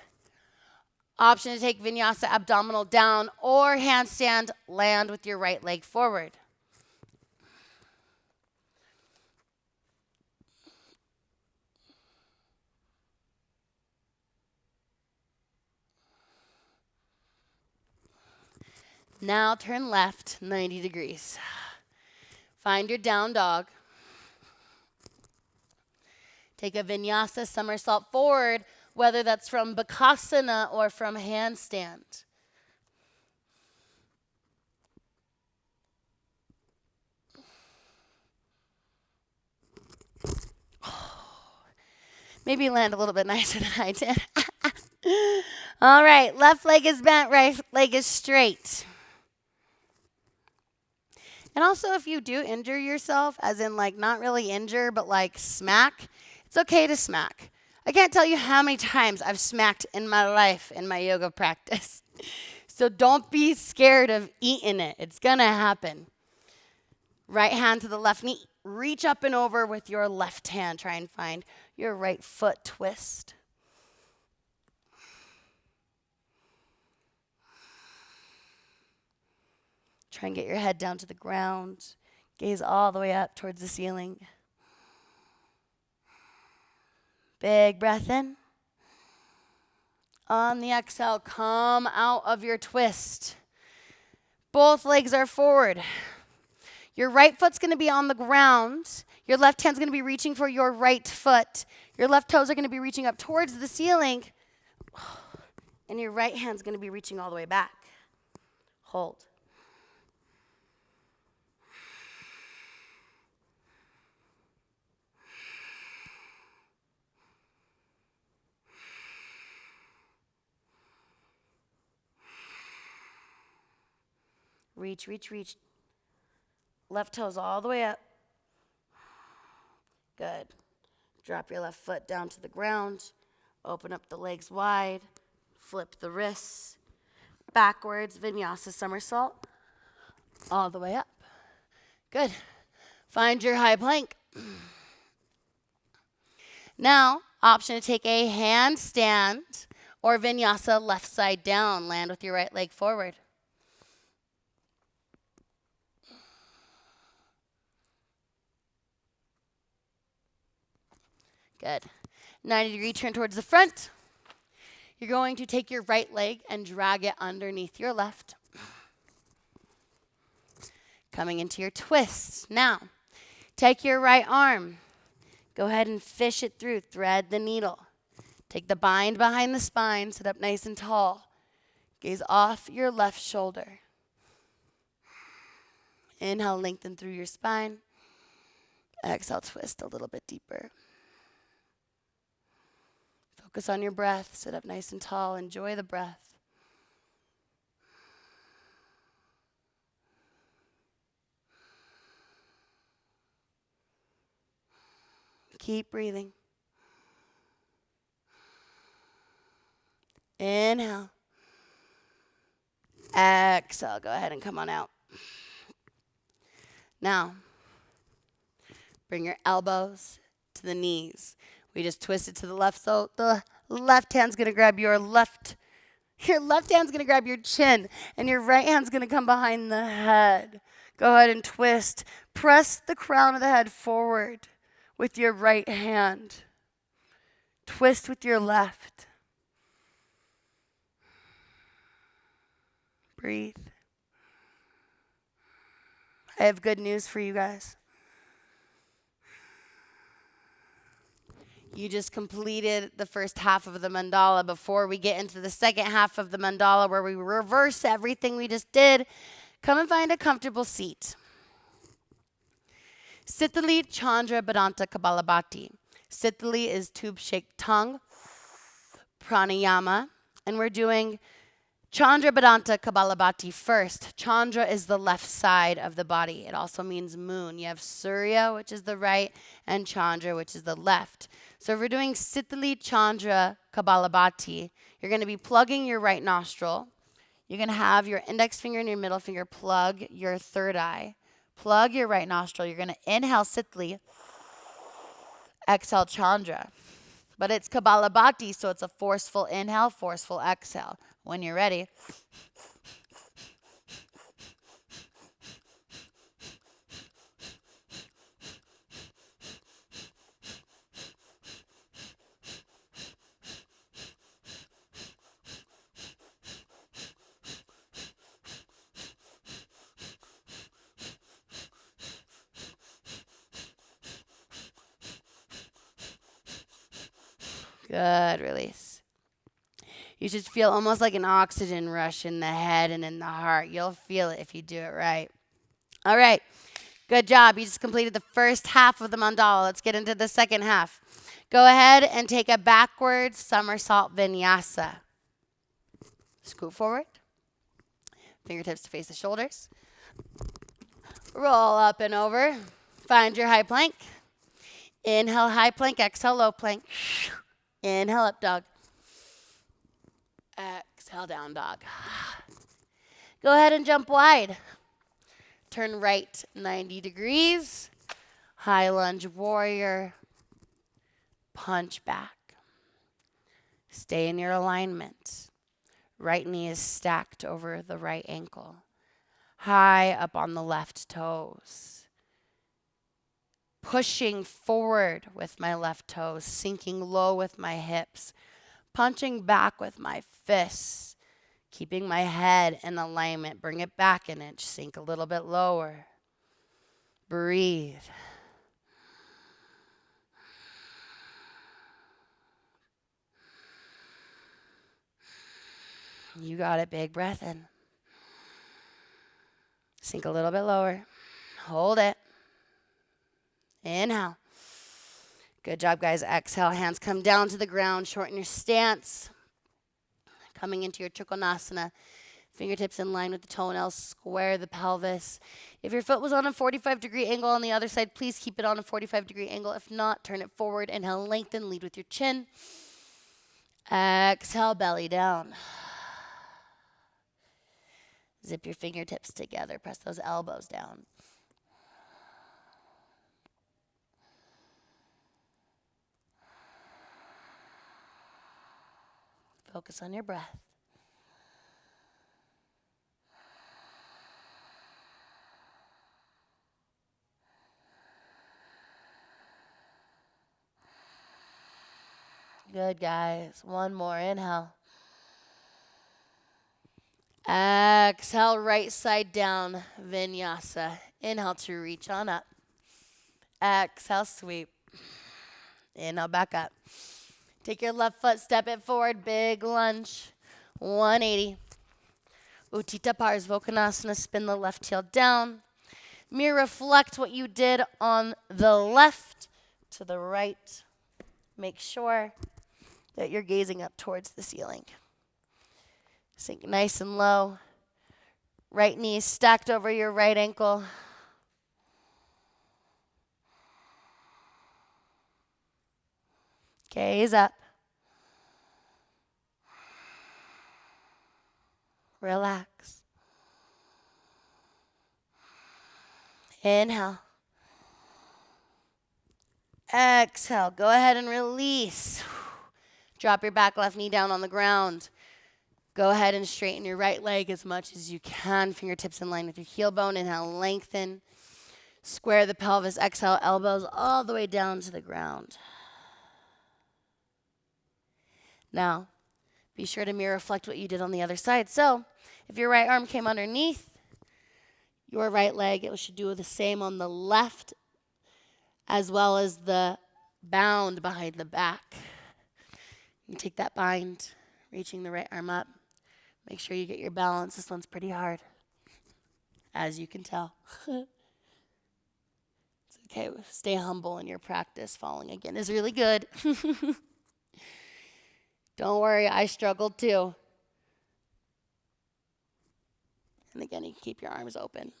Option to take vinyasa abdominal down or handstand, land with your right leg forward. Now turn left 90 degrees. Find your down dog. Take a vinyasa somersault forward, whether that's from bakasana or from handstand. Maybe land a little bit nicer than I did. All right, left leg is bent, right leg is straight. And also, if you do injure yourself, as in like not really injure, but like smack, it's okay to smack. I can't tell you how many times I've smacked in my life in my yoga practice. So don't be scared of eating it. It's going to happen. Right hand to the left knee. Reach up and over with your left hand. Try and find your right foot twist. Try and get your head down to the ground. Gaze all the way up towards the ceiling. Big breath in. On the exhale, come out of your twist. Both legs are forward. Your right foot's going to be on the ground. Your left hand's going to be reaching for your right foot. Your left toes are going to be reaching up towards the ceiling. And your right hand's going to be reaching all the way back. Hold. Reach, reach, reach. Left toes all the way up. Good. Drop your left foot down to the ground. Open up the legs wide. Flip the wrists. Backwards, vinyasa somersault. All the way up. Good. Find your high plank. Now, option to take a handstand or vinyasa left side down. Land with your right leg forward. Good. 90-degree turn towards the front. you're going to take your right leg and drag it underneath your left. Coming into your twist. Now, take your right arm. Go ahead and fish it through. Thread the needle. Take the bind behind the spine. Sit up nice and tall. Gaze off your left shoulder. Inhale, lengthen through your spine. Exhale, twist a little bit deeper. Focus on your breath. Sit up nice and tall. Enjoy the breath. Keep breathing. Inhale. Exhale. Go ahead and come on out. Now, bring your elbows to the knees. We just twisted to the left, so the left hand's going to grab your left hand's going to grab your chin, and your right hand's going to come behind the head. Go ahead and twist. Press the crown of the head forward with your right hand. Twist with your left. Breathe. I have good news for you guys. You just completed the first half of the mandala. Before we get into the second half of the mandala where we reverse everything we just did, come and find a comfortable seat. Sitali Chandra Bhadanta Kapalabhati. Sitali is tube-shaped tongue, pranayama, and we're doing Chandra Bhadanta Kapalabhati first. Chandra is the left side of the body. It also means moon. You have Surya, which is the right, and Chandra, which is the left. So if we're doing Sitali Chandra Kapalabhati, you're going to be plugging your right nostril. You're going to have your index finger and your middle finger plug your third eye. Plug your right nostril. You're going to inhale Sitali, exhale Chandra. But it's Kapalabhati, so it's a forceful inhale, forceful exhale. When you're ready, good, release. You should feel almost like an oxygen rush in the head and in the heart. You'll feel it if you do it right. All right, good job. You just completed the first half of the mandala. Let's get into the second half. Go ahead and take a backward somersault vinyasa. Scoot forward. Fingertips to face the shoulders. Roll up and over. Find your high plank. Inhale, high plank. Exhale, low plank. Inhale, up dog. Exhale, down dog. Go ahead and jump wide. Turn right 90 degrees. High lunge warrior. Punch back. Stay in your alignment. Right knee is stacked over the right ankle. High up on the left toes. Pushing forward with my left toes. Sinking low with my hips. Punching back with my fists. Keeping my head in alignment. Bring it back an inch. Sink a little bit lower. Breathe. You got it. Big breath in. Sink a little bit lower. Hold it. Inhale. Good job, guys. Exhale. Hands come down to the ground. Shorten your stance. Coming into your Trikonasana. Fingertips in line with the toenails. Square the pelvis. If your foot was on a 45-degree angle on the other side, please keep it on a 45-degree angle. If not, turn it forward. Inhale, lengthen. Lead with your chin. Exhale, belly down. Zip your fingertips together. Press those elbows down. Focus on your breath. Good, guys. One more. Inhale. Exhale, right side down, vinyasa. Inhale to reach on up. Exhale, sweep. Inhale, back up. Take your left foot, step it forward, big lunge. 180. Utthita Parsvokkonasana, spin the left heel down. Mirror reflect what you did on the left to the right. Make sure that you're gazing up towards the ceiling. Sink nice and low. Right knee stacked over your right ankle. Gaze up. Relax. Inhale. Exhale. Go ahead and release. Drop your back left knee down on the ground. Go ahead and straighten your right leg as much as you can. Fingertips in line with your heel bone. Inhale, lengthen. Square the pelvis. Exhale, elbows all the way down to the ground. Now, be sure to mirror reflect what you did on the other side. So, if your right arm came underneath your right leg, it should do the same on the left, as well as the bound behind the back. You take that bind, reaching the right arm up. Make sure you get your balance. This one's pretty hard, as you can tell. It's okay. Stay humble in your practice. Falling again is really good. Don't worry, I struggled too. And again, you can keep your arms open.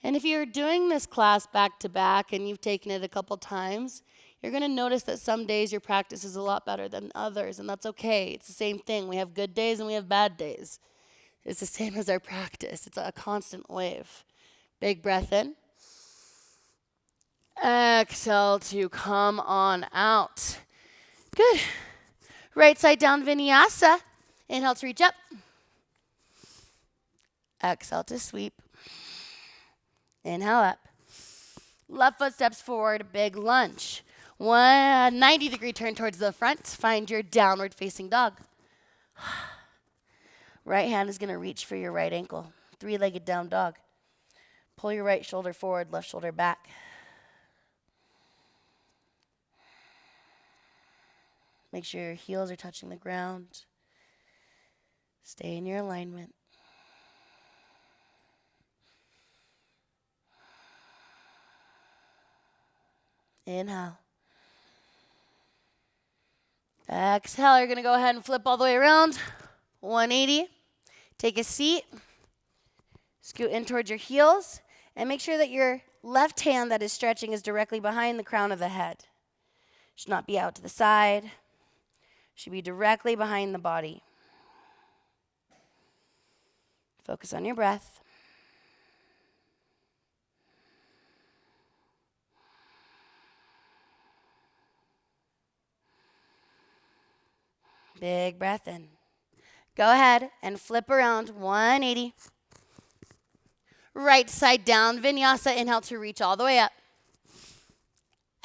And if you're doing this class back to back and you've taken it a couple times, you're going to notice that some days your practice is a lot better than others, and that's okay. It's the same thing. We have good days and we have bad days. It's the same as our practice. It's a constant wave. Big breath in. Exhale to come on out. Good. Right side down, vinyasa. Inhale to reach up. Exhale to sweep. Inhale up. Left foot steps forward, big lunge. 90-degree turn towards the front. Find your downward facing dog. Right hand is going to reach for your right ankle. Three-legged down dog. Pull your right shoulder forward, left shoulder back. Make sure your heels are touching the ground. Stay in your alignment. Inhale. Exhale, you're going to go ahead and flip all the way around. 180. Take a seat. Scoot in towards your heels. And make sure that your left hand that is stretching is directly behind the crown of the head. Should not be out to the side. Should be directly behind the body. Focus on your breath. Big breath in. Go ahead and flip around 180. Right side down, vinyasa. Inhale to reach all the way up.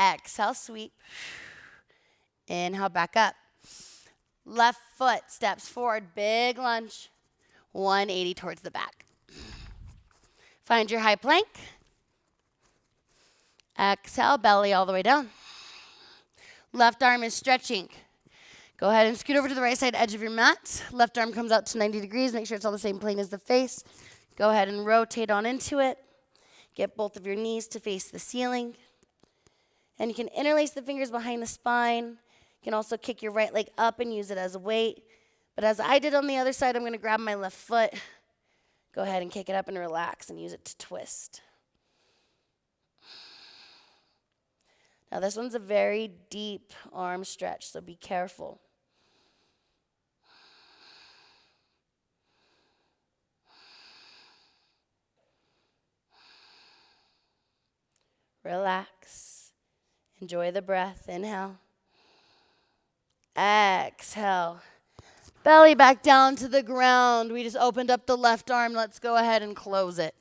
Exhale, sweep. Inhale, back up. Left foot steps forward, big lunge. 180 towards the back. Find your high plank. Exhale, belly all the way down. Left arm is stretching. Go ahead and scoot over to the right side edge of your mat. Left arm comes out to 90 degrees. Make sure it's on the same plane as the face. Go ahead and rotate on into it. Get both of your knees to face the ceiling. And you can interlace the fingers behind the spine. You can also kick your right leg up and use it as a weight. But as I did on the other side, I'm going to grab my left foot. Go ahead and kick it up and relax and use it to twist. Now this one's a very deep arm stretch, so be careful. Relax. Enjoy the breath. Inhale. Exhale. Belly back down to the ground. We just opened up the left arm. Let's go ahead and close it.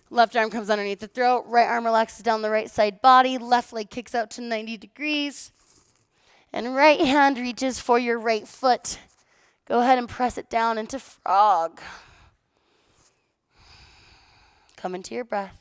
Left arm comes underneath the throat. Right arm relaxes down the right side body. Left leg kicks out to 90 degrees. And right hand reaches for your right foot. Go ahead and press it down into frog. Come into your breath.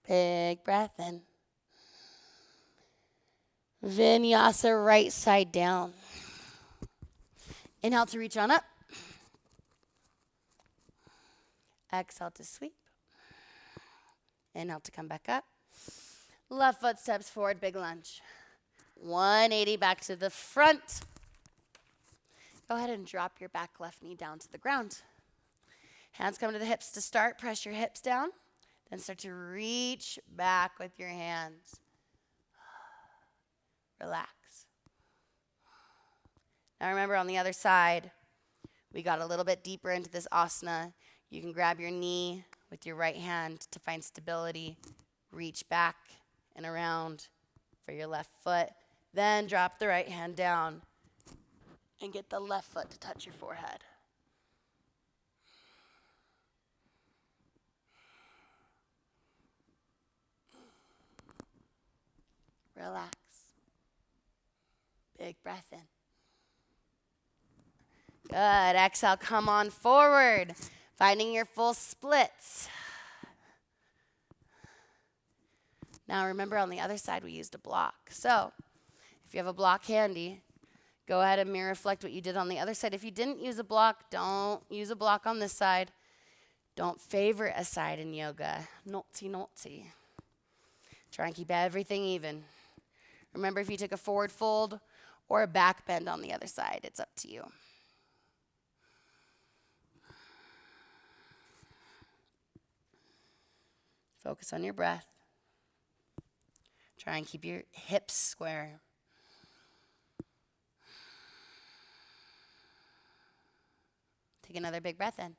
Big breath in. Vinyasa, right side down. Inhale to reach on up. Exhale to sweep. Inhale to come back up. Left foot steps forward, big lunge. 180 back to the front. Go ahead and drop your back left knee down to the ground. Hands come to the hips to start. Press your hips down. Then start to reach back with your hands. Relax. Now remember, on the other side, we got a little bit deeper into this asana. You can grab your knee with your right hand to find stability. Reach back and around for your left foot. Then drop the right hand down and get the left foot to touch your forehead. Relax. Big breath in. Good. Exhale, come on forward. Finding your full splits. Now remember, on the other side we used a block. So if you have a block handy, go ahead and mirror reflect what you did on the other side. If you didn't use a block, don't use a block on this side. Don't favorite a side in yoga. Naughty, naughty. Try and keep everything even. Remember, if you took a forward fold or a back bend on the other side, it's up to you. Focus on your breath. Try and keep your hips square. Take another big breath in.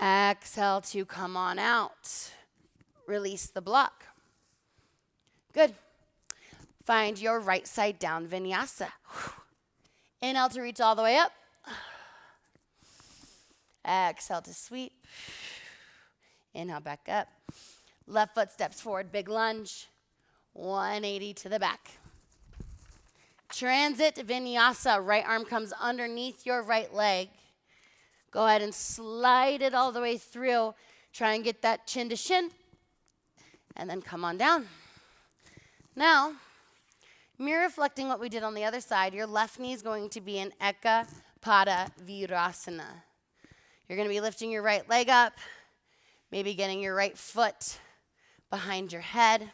Exhale to come on out. Release the block. Good. Find your right side down vinyasa. Inhale to reach all the way up. Exhale to sweep. Inhale back up. Left foot steps forward, big lunge. 180 to the back. Transit vinyasa. Right arm comes underneath your right leg. Go ahead and slide it all the way through. Try and get that chin to shin. And then come on down. Now, mirror reflecting what we did on the other side. Your left knee is going to be in Eka Pada Virasana. You're going to be lifting your right leg up. Maybe getting your right foot behind your head.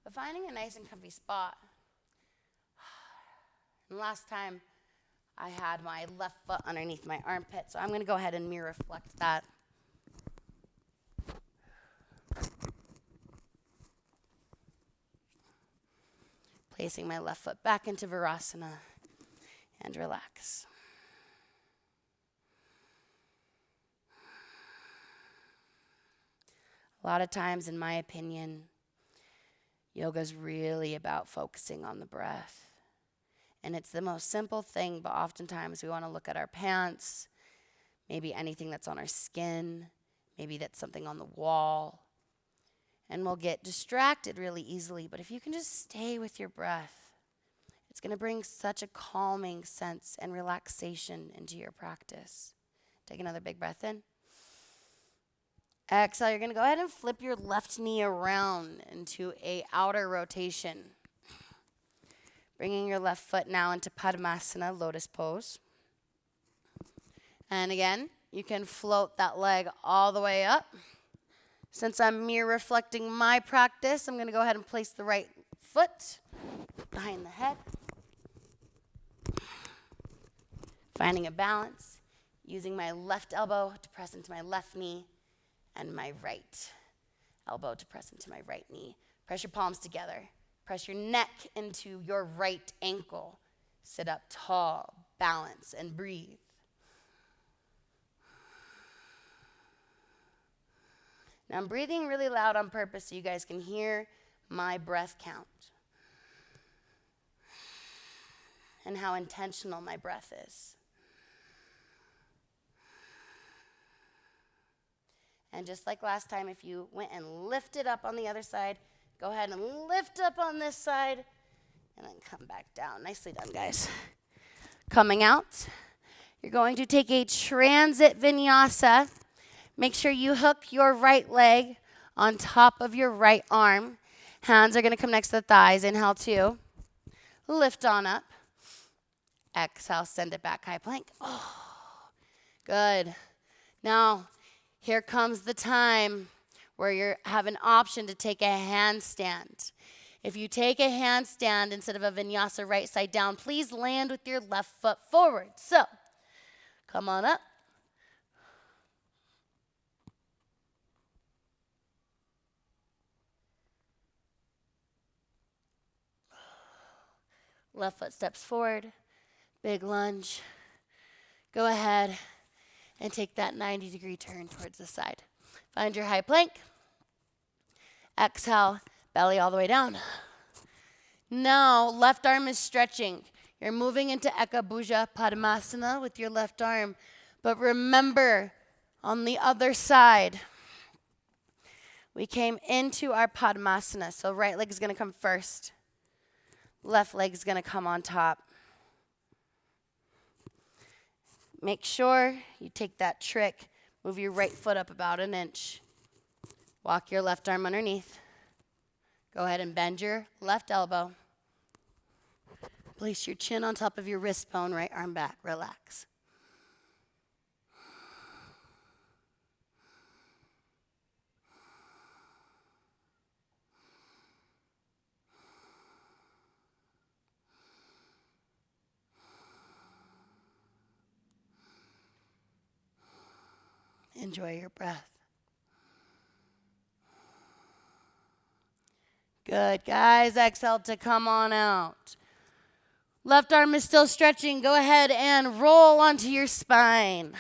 But finding a nice and comfy spot. And last time I had my left foot underneath my armpit, so I'm going to go ahead and mirror reflect that. Placing my left foot back into Virasana and relax. A lot of times, in my opinion, yoga is really about focusing on the breath. And it's the most simple thing, but oftentimes we want to look at our pants, maybe anything that's on our skin, maybe that's something on the wall, and we'll get distracted really easily. But if you can just stay with your breath, it's going to bring such a calming sense and relaxation into your practice. Take another big breath in. Exhale, you're going to go ahead and flip your left knee around into a outer rotation. Bringing your left foot now into Padmasana, lotus pose. And again, you can float that leg all the way up. Since I'm mirror reflecting my practice, I'm going to go ahead and place the right foot behind the head. Finding a balance, using my left elbow to press into my left knee and my right elbow to press into my right knee. Press your palms together. Press your neck into your right ankle. Sit up tall, balance, and breathe. Now I'm breathing really loud on purpose so you guys can hear my breath count. and how intentional my breath is. And just like last time, if you went and lifted up on the other side, go ahead and lift up on this side, and then come back down. Nicely done, guys. Coming out, you're going to take a transit vinyasa. Make sure you hook your right leg on top of your right arm. Hands are going to come next to the thighs. Inhale, 2. Lift on up. Exhale, send it back, high plank. Oh, good. Now, here comes the time where you have an option to take a handstand. If you take a handstand instead of a vinyasa right side down, please land with your left foot forward. So, come on up. Left foot steps forward. Big lunge. Go ahead and take that 90-degree turn towards the side. Find your high plank. Exhale, belly all the way down. Now, left arm is stretching. You're moving into Ekabhuja Padmasana with your left arm. But remember, on the other side, we came into our Padmasana. So right leg is going to come first. Left leg is going to come on top. Make sure you take that trick. Move your right foot up about an inch. Walk your left arm underneath. Go ahead and bend your left elbow. Place your chin on top of your wrist bone, right arm back. Relax. Enjoy your breath. Good, guys. Exhale to come on out. Left arm is still stretching. Go ahead and roll onto your spine.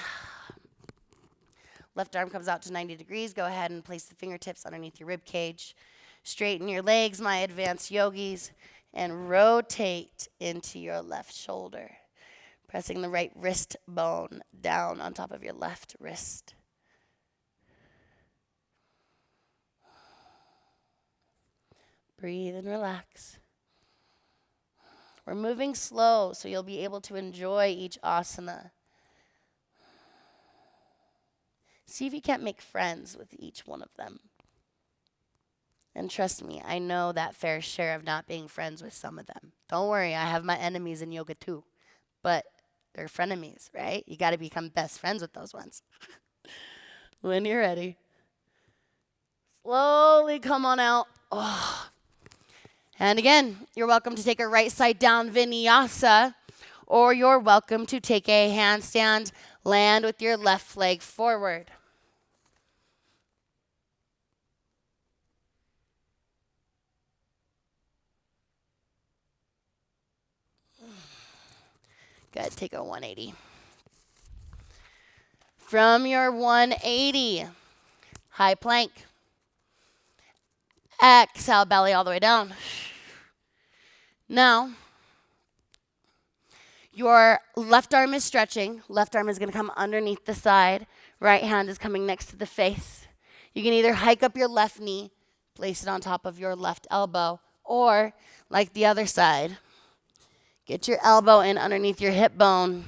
Left arm comes out to 90 degrees. Go ahead and place the fingertips underneath your rib cage. Straighten your legs, my advanced yogis, and rotate into your left shoulder. Pressing the right wrist bone down on top of your left wrist. Breathe and relax. We're moving slow, so you'll be able to enjoy each asana. See if you can't make friends with each one of them. And trust me, I know that fair share of not being friends with some of them. Don't worry, I have my enemies in yoga too. But they're frenemies, right? You got to become best friends with those ones. When you're ready. Slowly come on out. Oh. And again, you're welcome to take a right side down vinyasa, or you're welcome to take a handstand, land with your left leg forward. Good, take a 180. From your 180, high plank. Exhale, belly all the way down. Now, your left arm is stretching. Left arm is going to come underneath the side. Right hand is coming next to the face. You can either hike up your left knee, place it on top of your left elbow, or like the other side, get your elbow in underneath your hip bone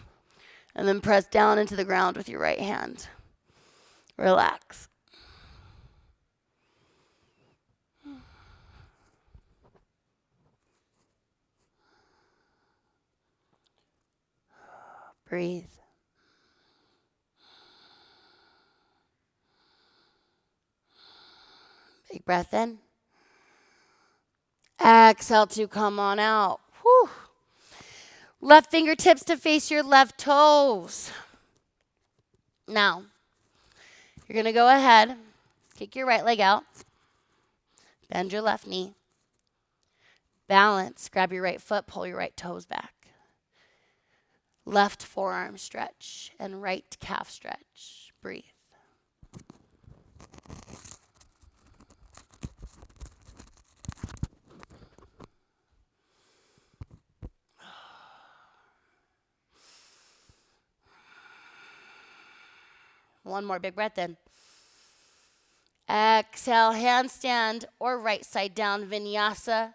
and then press down into the ground with your right hand. Relax. Breathe. Big breath in. Exhale to come on out. Whew. Left fingertips to face your left toes. Now, you're going to go ahead, kick your right leg out, bend your left knee, balance, grab your right foot, pull your right toes back. Left forearm stretch and right calf stretch. Breathe. One more big breath in. Exhale, handstand or right side down vinyasa.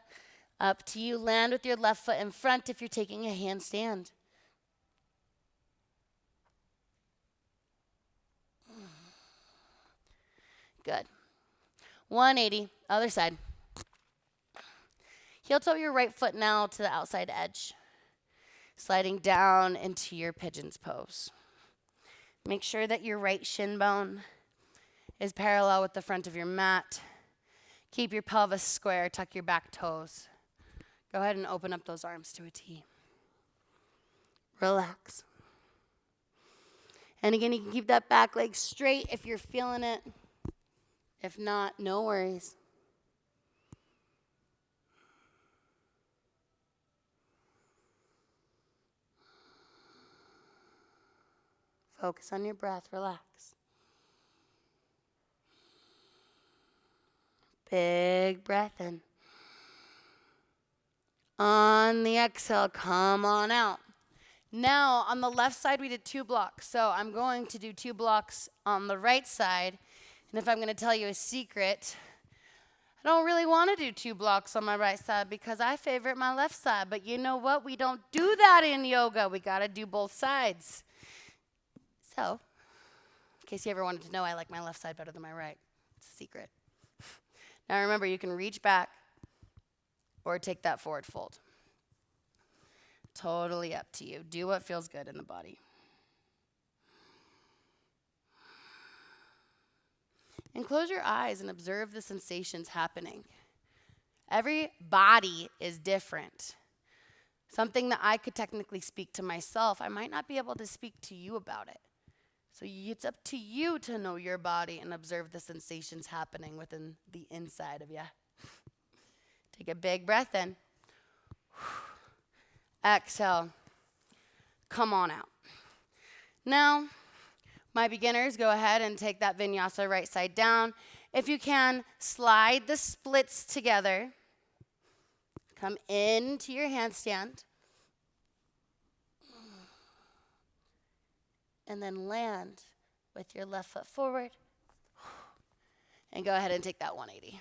Up to you. Land with your left foot in front if you're taking a handstand. Good. 180, other side. Heel toe your right foot now to the outside edge. Sliding down into your pigeon's pose. Make sure that your right shin bone is parallel with the front of your mat. Keep your pelvis square, tuck your back toes. Go ahead and open up those arms to a T. Relax. And again, you can keep that back leg straight if you're feeling it. If not, no worries. Focus on your breath, relax. Big breath in. On the exhale, come on out. Now, on the left side, we did 2 blocks. So I'm going to do 2 blocks on the right side. And if I'm going to tell you a secret, I don't really want to do 2 blocks on my right side because I favorite my left side. But you know what? We don't do that in yoga. We got to do both sides. So, in case you ever wanted to know, I like my left side better than my right. It's a secret. Now remember, you can reach back or take that forward fold. Totally up to you. Do what feels good in the body. And close your eyes and observe the sensations happening. Every body is different. Something that I could technically speak to myself, I might not be able to speak to you about it. So it's up to you to know your body and observe the sensations happening within the inside of you. Take a big breath in. Exhale. Come on out. Now, my beginners, go ahead and take that vinyasa right side down. If you can, slide the splits together. Come into your handstand. And then land with your left foot forward. And go ahead and take that 180.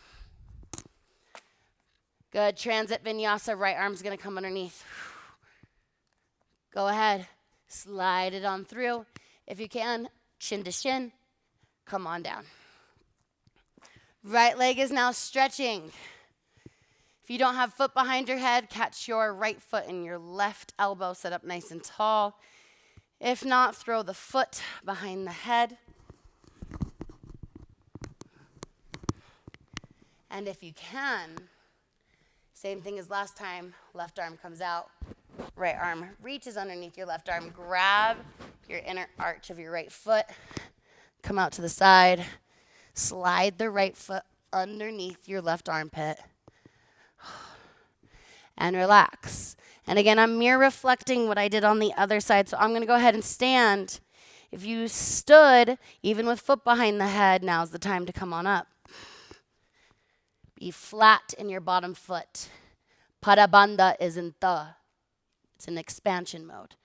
Good. Transit vinyasa. Right arm's going to come underneath. Go ahead. Slide it on through. If you can, chin to shin. Come on down. Right leg is now stretching. If you don't have foot behind your head, catch your right foot and your left elbow. Sit up nice and tall. If not, throw the foot behind the head. And if you can, same thing as last time, left arm comes out, right arm reaches underneath your left arm. Grab your inner arch of your right foot, come out to the side, slide the right foot underneath your left armpit, and relax. And again, I'm mirror reflecting what I did on the other side, so I'm going to go ahead and stand. If you stood, even with foot behind the head, now's the time to come on up. Be flat in your bottom foot. Pada bandha is in the. It's in expansion mode.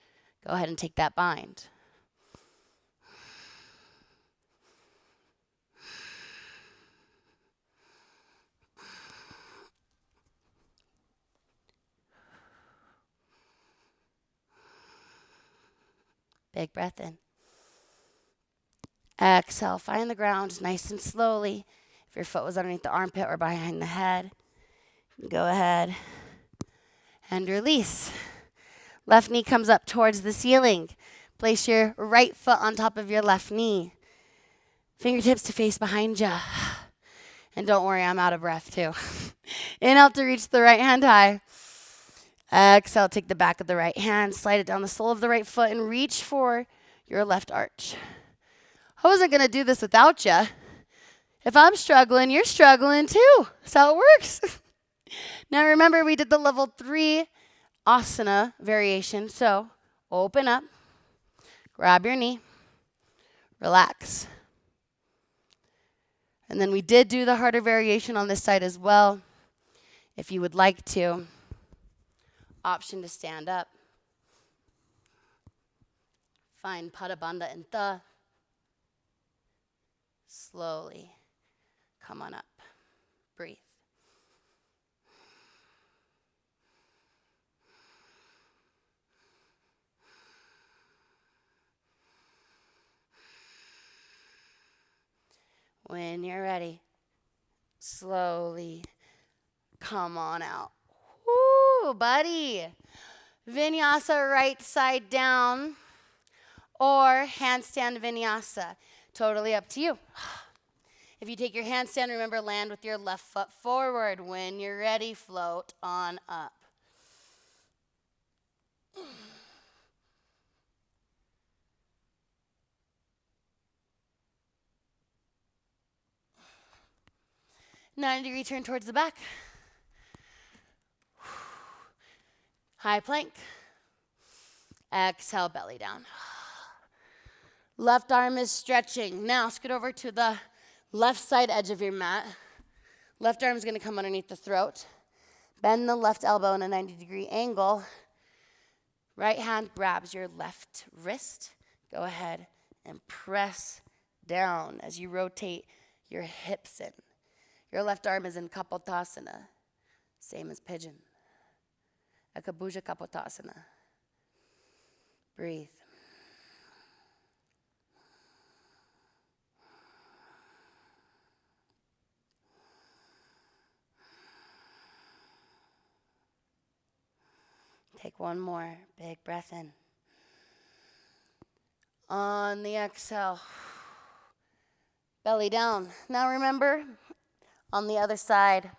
Go ahead and take that bind. Big breath in. Exhale, find the ground nice and slowly. If your foot was underneath the armpit or behind the head, go ahead and release. Left knee comes up towards the ceiling. Place your right foot on top of your left knee. Fingertips to face behind you. And don't worry, I'm out of breath too. Inhale to reach the right hand high. Exhale, take the back of the right hand, slide it down the sole of the right foot, and reach for your left arch. I wasn't going to do this without you. If I'm struggling, you're struggling too. That's how it works. Now remember, we did the level 3 asana variation. So open up, grab your knee, relax. And then we did do the harder variation on this side as well. If you would like to. Option to stand up. Find Pada Bandha and Tha. Slowly come on up. Breathe. When you're ready, slowly come on out. Woo, buddy. Vinyasa, right side down, or handstand vinyasa. Totally up to you. If you take your handstand, remember, land with your left foot forward. When you're ready, float on up. Degree turn towards the back. High plank. Exhale, belly down. Left arm is stretching. Now scoot over to the left side edge of your mat. Left arm is going to come underneath the throat. Bend the left elbow in a 90-degree angle. Right hand grabs your left wrist. Go ahead and press down as you rotate your hips in. Your left arm is in Kapotasana, same as pigeon. Ekabhuja Kapotasana. Breathe. Take one more big breath in. On the exhale, belly down. Now remember, on the other side,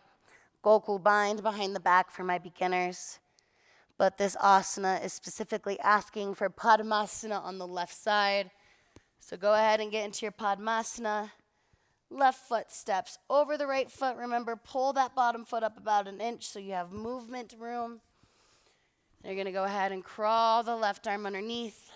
Gokul bind behind the back for my beginners. But this asana is specifically asking for Padmasana on the left side. So go ahead and get into your Padmasana. Left foot steps over the right foot. Remember, pull that bottom foot up about an inch so you have movement room. You're going to go ahead and crawl the left arm underneath.